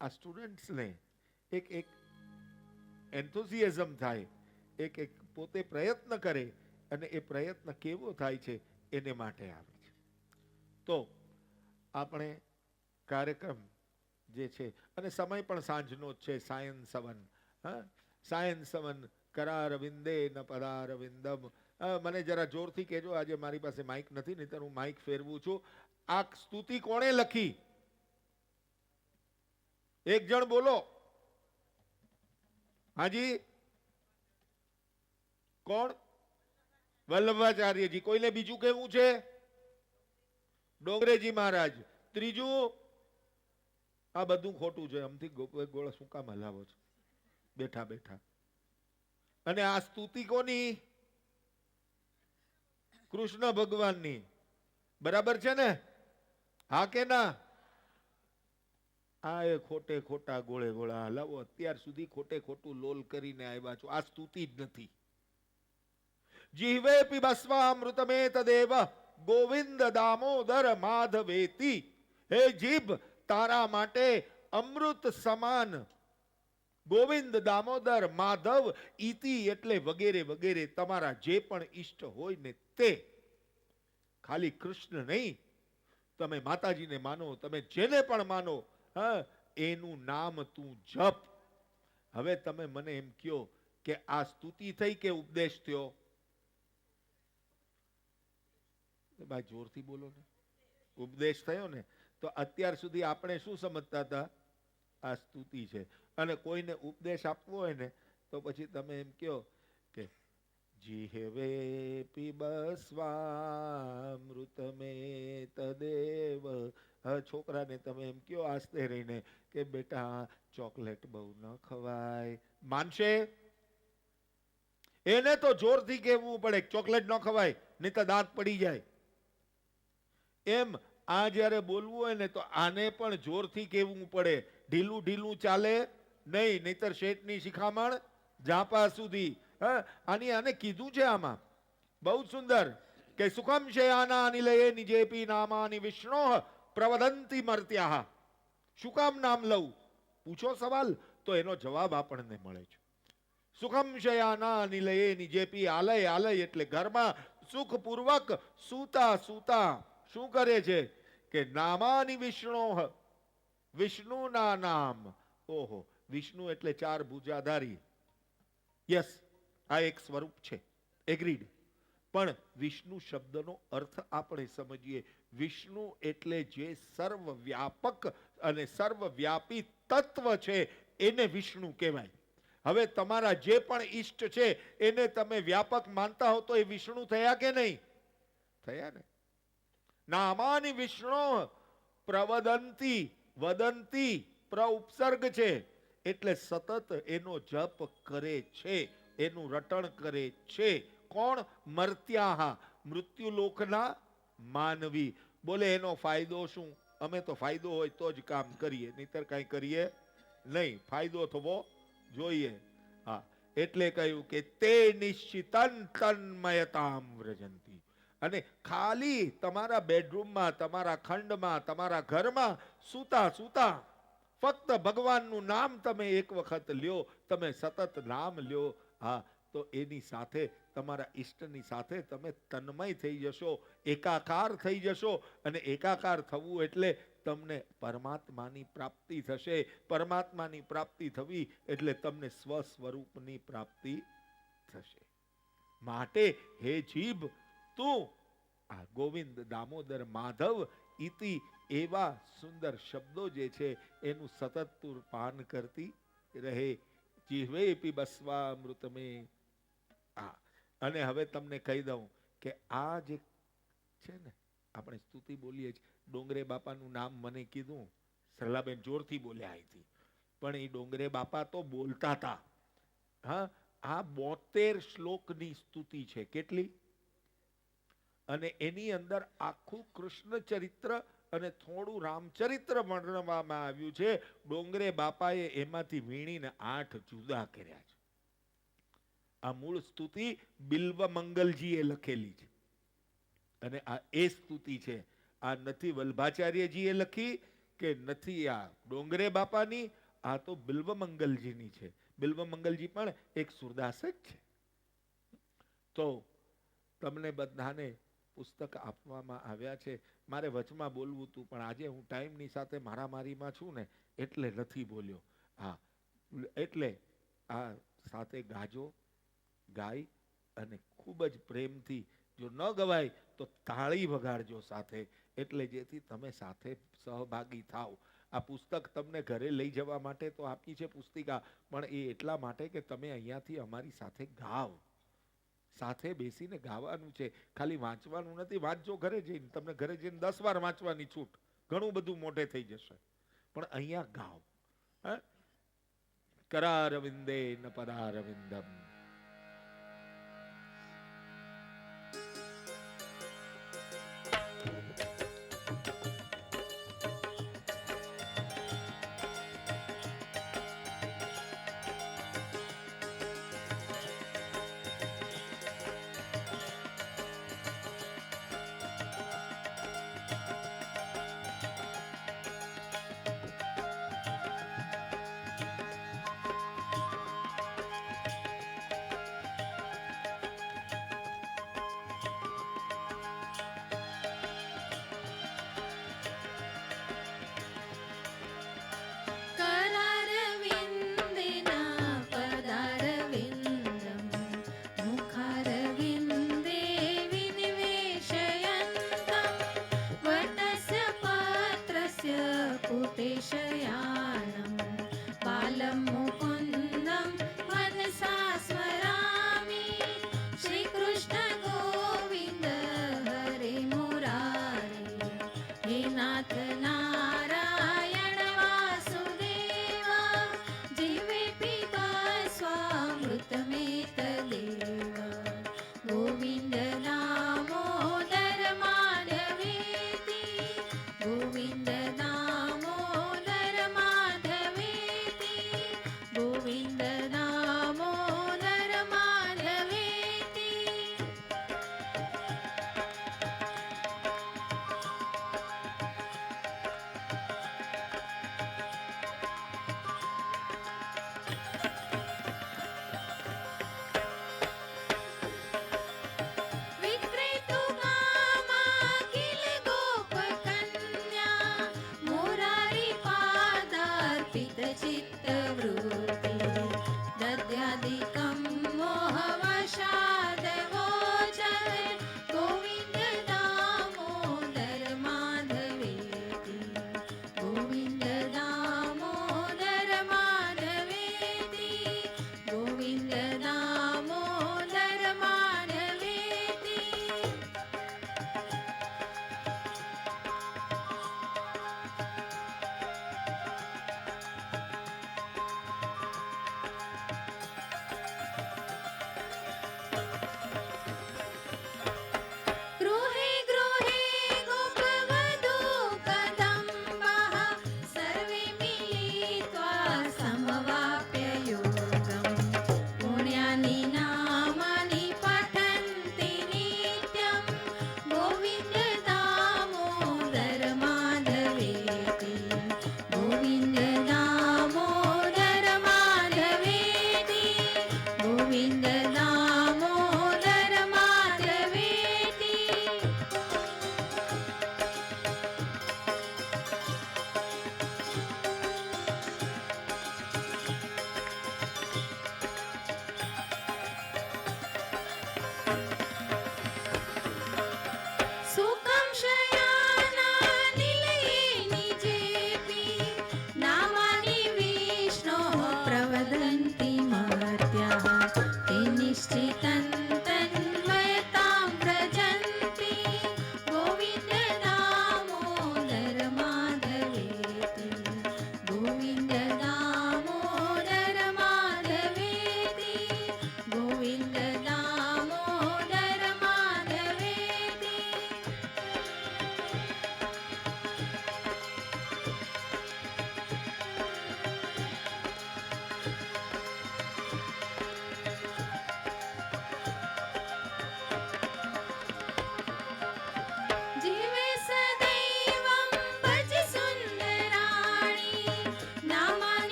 આ સ્ટુડન્ટ્સને એક એન્થુઝિયાઝમ થાય, એક પોતે પ્રયત્ન કરે. અને એ પ્રયત્ન કેવો થાય છે એને માટે આવે છે. તો આપણે કાર્યક્રમ જે છે, અને સમય પણ સાંજનો જ છે, સાયન સવન. સાયન સવન કરાર વિંદે ન પદાર વિંદમ. મને જરા જોરથી કહેજો, આજે મારી પાસે માઇક નથી, નહીંતર હું માઇક ફેરવું છું. આ સ્તુતિ કોણે લખી? એક જણ બોલો. હાજી, કોણ? વલ્લભાચાર્યજી. કોઈને બીજું કેવું છે? ડોંગરેજી મહારાજ. ત્રીજું? આ બધું ખોટું છે. આમથી ગોળા શું કામ હલાવો છો બેઠા બેઠા? અને આ સ્તુતિ કોની? કૃષ્ણ ભગવાનની. બરાબર છે ને? હા કે ના? આ એ ખોટે ખોટા ગોળે ગોળા હલાવો. અત્યાર સુધી ખોટે ખોટું લોલ કરીને આવ્યા છો. આ સ્તુતિ જ નથી. જીહવે પીબસ્વામૃતમે તદેવ ગોવિંદ દામોદર માધવેતી. હે જીભ, તારા માટે અમૃત સમાન ગોવિંદ, દામોદર, માધવ, ઈતિ એટલે વગેરે વગેરે તમારા જે પણ ઈષ્ટ હોય ને તે. ખાલી કૃષ્ણ નહીં, તમે માતાજીને માનો, તમે જેને પણ માનો, એનું નામ તું જપ. હવે તમે મને એમ કહો કે આ સ્તુતિ થઈ કે ઉપદેશ થયો? ભાઈ જોરથી બોલો ને. ઉપદેશ થયો ને. તો અત્યાર સુધી આપણે શું સમજતા હતા? આ સ્તુતિ છે. અને કોઈને ઉપદેશ આપવો હોય ને તો પછી તમે એમ કહો કે જીહવે પીબસ્વામૃતમે તદેવ. છોકરાને તમે એમ કહો આસ્તે રહીને કે બેટા ચોકલેટ બહુ ન ખવાય, માનશે? એને તો જોરથી કહેવું પડે ચોકલેટ ન ખવાય, નહીં તો દાંત પડી જાય. એમ આ જ્યારે બોલવું હોય ને તો આને પણ જોરથી કહેવું પડે. ઢીલું ઢીલું ચાલે નહીં, નહીતર શેઠની શિખામણ ઝાપા સુધી. આને કીધું છે આમાં બહુ સુંદર કે સુખમ શયાના નિલયે નિજેપી નામાની વિષ્ણો પ્રવદંતી મર્ત્યાહ. શું કામ નામ લઉં? પૂછો સવાલ તો એનો જવાબ આપણને મળે છે. સુખમ શયાના નિલયે નિજેપી આલય આલય એટલે ઘરમાં સુખપૂર્વક સૂતા સૂતા શું કરે છે કે નામાની વિષ્ણુ, વિષ્ણુના નામ. ઓહો, વિષ્ણુ એટલે 4 ભુજાધારી. યસ, આ એક સ્વરૂપ છે, એગ્રીડ. પણ વિષ્ણુ શબ્દનો અર્થ આપણે સમજીએ. વિષ્ણુ એટલે જે સર્વવ્યાપક અને સર્વવ્યાપી તત્વ છે એને વિષ્ણુ કહેવાય. હવે તમારા જે પણ ઈષ્ટ છે એને તમે વ્યાપક માનતા હો તો એ વિષ્ણુ થયા કે નહીં થયા ને? નામાની વિષ્ણુ પ્રવદંતી, વદંતી પ્ર ઉપસર્ગ છે એટલે સતત એનો જપ કરે છે, એનું રટણ કરે છે. કોણ? મર્ત્યાહ, મૃત્યુલોકના માનવી. બોલે એનો ફાયદો શું? અમે તો ફાયદો હોય તો જ કામ કરીએ, નહીતર કઈ કરીએ નહીં. ફાયદો થવો જોઈએ. હા, એટલે કહ્યું કે તે નિશ્ચિતન તન્મયતામ વ્રજંતી. અને ખાલી તમારા બેડરૂમમાં, તમારા ખંડમાં, તમારા ઘરમાં સૂતા સૂતા ફક્ત ભગવાનનું નામ તમે એક વખત લ્યો, તમે સતત નામ લ્યો. હા, તો એની સાથે તમારા ઈષ્ટની સાથે તમે તન્મય થઈ જશો, એકાકાર થઈ જશો. અને એકાકાર થવું એટલે તમને પરમાત્માની પ્રાપ્તિ થશે. પરમાત્માની પ્રાપ્તિ થવી એટલે તમને સ્વ સ્વરૂપની પ્રાપ્તિ થશે. માટે હે જીભ, તું આ ગોવિંદ, દામોદર, માધવ ઇતિ એવા સુંદર શબ્દો જે છે એનું સતત તું પાન કરતી રહે. જીહવે પીબસ્વા અમૃતમે. અને હવે તમને કહી દઉં કે આ જે છે ને, આપણે સ્તુતિ બોલીએ છીએ. ડોંગરે બાપાનું નામ મને કીધું, સરલાબેન જોરથી બોલ્યા અહીંથી. પણ એ ડોંગરે બાપા તો બોલતા હતા. હા, આ 72 શ્લોકની સ્તુતિ છે. કેટલી? અને એની અંદર આખું કૃષ્ણ ચરિત્ર અને થોડું રામચરિત્ર વર્ણવવામાં આવ્યું છે. ડોંગરે બાપાએ એમાંથી વીણીને 8 જુદા કર્યા છે. આ મૂળ સ્તુતિ બિલ્વ મંગલજીએ લખેલી છે અને આ એ સ્તુતિ છે. આ નથી વલ્ભાચાર્યજીએ લખી કે નથી આ ડોંગરે બાપાની, આ તો બિલ્વ મંગલજીની છે. બિલ્વ મંગલજી પણ એક સુરદાસ જ છે. તો તમને બધાને પુસ્તક આપવામાં આવ્યા છે. મારે વચમાં બોલવું હતું પણ આજે હું ટાઈમની સાથે મારામારીમાં છું ને એટલે નથી બોલ્યો. હા, એટલે આ સાથે ગાજો, ગાય અને ખૂબ જ પ્રેમથી. જો ન ગવાય તો તાળી વગાડજો સાથે, એટલે જેથી તમે સાથે સહભાગી થાવ. આ પુસ્તક તમને ઘરે લઈ જવા માટે તો આપી છે પુસ્તિકા, પણ એ એટલા માટે કે તમે અહીંયાથી અમારી સાથે ગાવ. સાથે બેસીને ગાવાનું છે, ખાલી વાંચવાનું નથી. વાંચજો ઘરે જઈને, તમને ઘરે જઈને 10 વાર વાંચવાની છૂટ, ઘણું બધું મોઢે થઈ જશે. પણ અહીંયા ગાવ. કરારવિંદે ન પદારવિંદમ.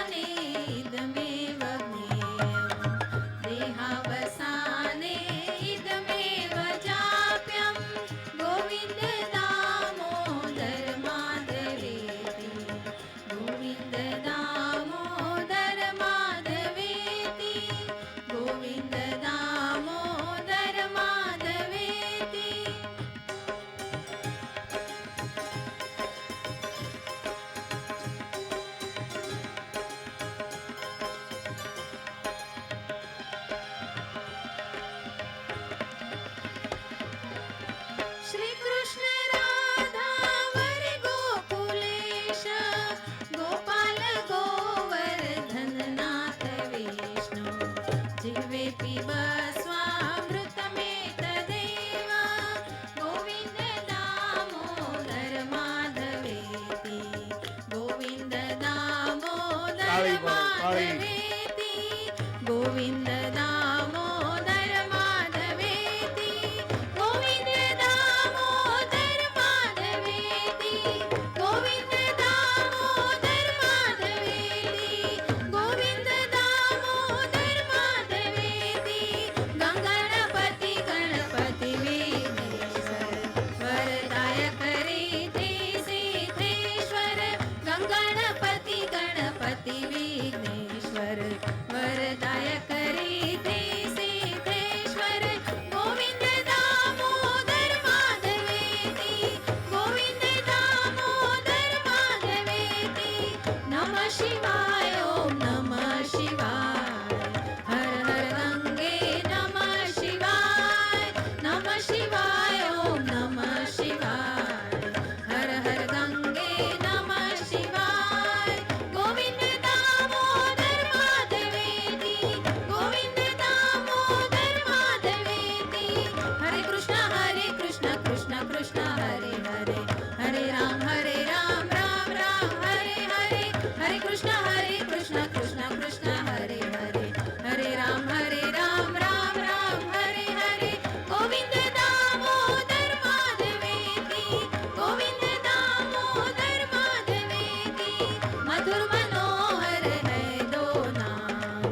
ज्ञाने इदमेव ज्ञेयम् देहावसाने इदमेव जाप्यम् गोविन्द दामोदर माधवेति गोविन्द दामोदर माधवेति गोविन्द दामोदर माधवेति श्री कृष्ण राधा वर गोकुलेश गोपाल गोवर्धन नाथ विष्णु जिह्वे पिब स्वामृतमेतदेव गोविन्द दामोदर माधवेति गोविन्द दामोदर ताली पाडो, ताली। माधवेति गोविन्द दामोदर माधवेति गोविन्द दामोदर माधवेति गोविन्द दामोदर माधवेति गोविन्द दामोदर माधवेति गंगणपति गणपति विघ्नेश्वर वरदायक रिद्धि सिद्धेश्वर गंगणपति गणपति विघ्नेश्वर वरदायक रिद्धि सिद्धेश्वर गोविन्द दामोदर माधवेति गोविन्द दामोदर माधवेति नमः शिवाय ॐ नमः शिवाय हर हर गंगे नमः शिवाय ॐ नमः शिवाय हर हर गंगे नमः शिवाय गोविन्द दामोदर माधवेति गोविन्द दामोदर माधवेति हरे कृष्ण कृष्ण कृष्ण हरे हरे हरे राम राम राम हरे हरे हरे कृष्ण कृष्ण कृष्ण हरे हरे हरे राम राम राम हरे हरे गोविन्द दामोदर माधवेति गोविन्द दामोदर माधवेति मधुर मनोहर है दो नाम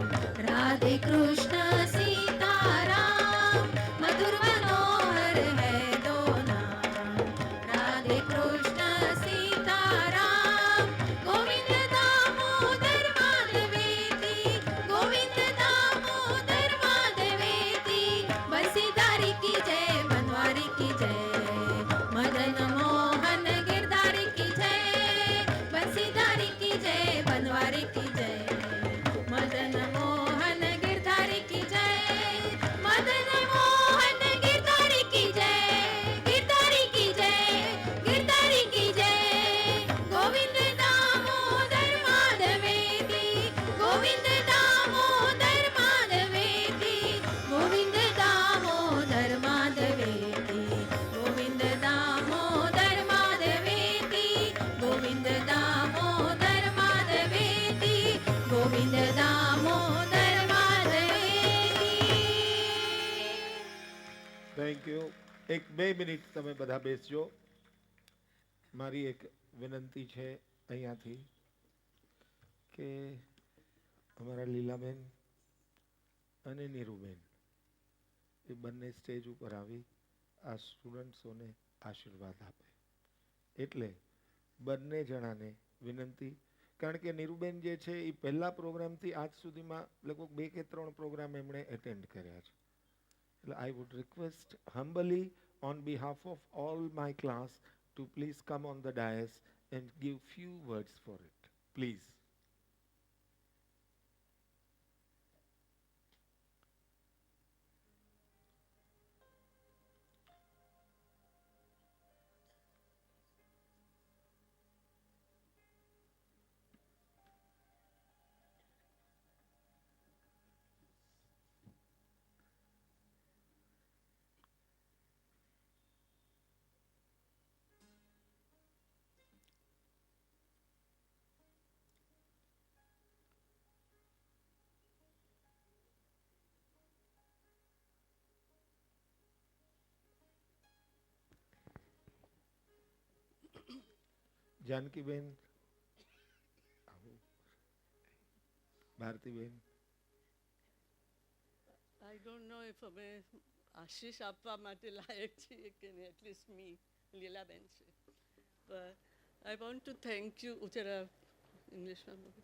राधे कृष्ण सीताराम मधुर मनोहर है दो नाम राधे कृष्ण सीताराम गोविन्द दामोदर माधवेति गोविन्द दामोदर माधवेति बंसीधारी की जय बनवारी की जय मदन मोहन गिरधारी की जय बंसीधारी की जय बनवारी की जय मदन मोहन गिरधारी की जय मदन मोहन गिरधारी की जय गिरधारी की जय गिरधारी की जय गोविन्द दामोदर माधवेति गोविन्द दामोदर माधवेति गोविन्द दामोदर माधवेति गोविन्द दामोदर माधवेति गोविन्द दामोदर माधवेति गोविन्द दामोदर माधवेति થેન્ક યુ. એક 2 મિનિટ તમે બધા બેસજો. મારી એક વિનંતી છે અહીંયાથી કે અમારા લીલાબેન અને નીરુબેન એ બંને સ્ટેજ ઉપર આવી આ સ્ટુડન્ટ્સોને આશીર્વાદ આપે. એટલે બંને જણાને વિનંતી, કારણ કે નીરુબેન જે છે એ પહેલા પ્રોગ્રામથી આજ સુધીમાં લગભગ 2 કે 3 પ્રોગ્રામ એમણે એટેન્ડ કર્યા છે. એટલે I would request humbly on behalf of all my class to please come on the dais and give few words for it. Please. જાનકીબેન, ભારતીબેન? આઈ ડોન્ટ નો ઇફ અમે આશીષ આપવા માટે લાયક છીએ કે નહીં, એટલીસ્ટ મી લીલાબેન છે. પણ I want to thank you. જરા ઇંગ્લિશમાં બોલો.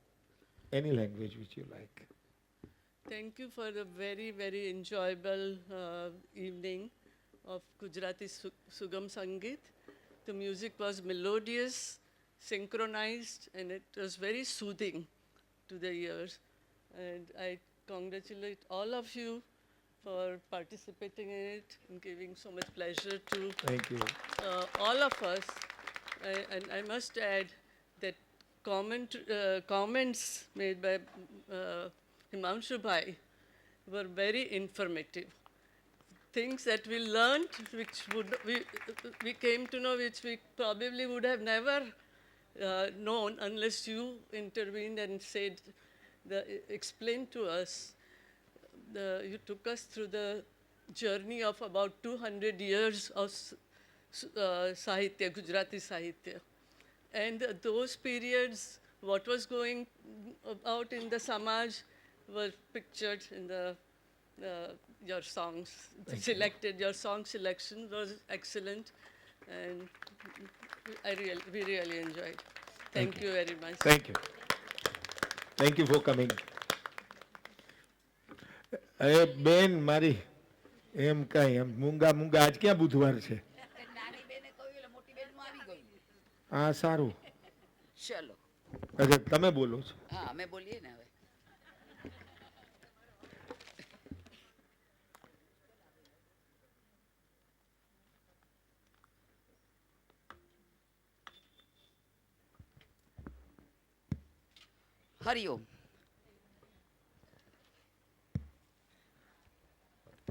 Any language which you like. Thank you for the very, very enjoyable evening of Gujarati Sugam Sangeet. The music was melodious, synchronized, and it was very soothing to the ears. And I congratulate all of you for participating in it and giving so much pleasure to thank you. all of us. And I must add that comments made by Himanshu Bhai were very informative. Things that we learned, which we came to know, which we probably would have never known unless you intervened and said, explained to us. You took us through the journey of about 200 years of Sahitya, Gujarati Sahitya. And those periods, what was going out in the Samaj were pictured in your songs. Your song selection was excellent, and we really enjoyed. Thank you very much. Thank you. Thank you for coming. અરે બેન મારી, એમ કઈ એમ મૂંગા મૂંગા આજ ક્યાં બુધવાર છે? નાની બેને કહ્યું એટલે મોટી બેનનું આવી ગયું. હા સારું. ચલો, અચ્છા તમે બોલો છો. હા અમે બોલીએ ને હવે. હરિઓમ.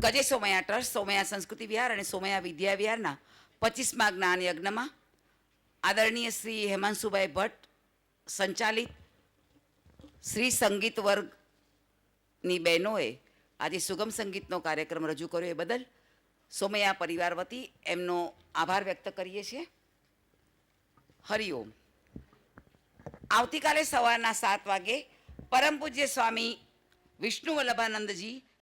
ગજે સોમયા ટ્રસ્ટ, સોમયા સંસ્કૃતિ વિહાર અને સોમયા વિદ્યા વિહારના 25મા જ્ઞાન યજ્ઞમાં આદરણીય શ્રી હેમાંશુભાઈ ભટ્ટ સંચાલિત શ્રી સંગીત વર્ગની બહેનોએ આજે સુગમ સંગીતનો કાર્યક્રમ રજૂ કર્યો એ બદલ સોમયા પરિવાર વતી એમનો આભાર વ્યક્ત કરીએ છીએ. હરિઓમ. આવતીકાલે સવારના 7 વાગે પરમ પૂજ્ય સ્વામી વિષ્ણુ વલ્લભાનંદજી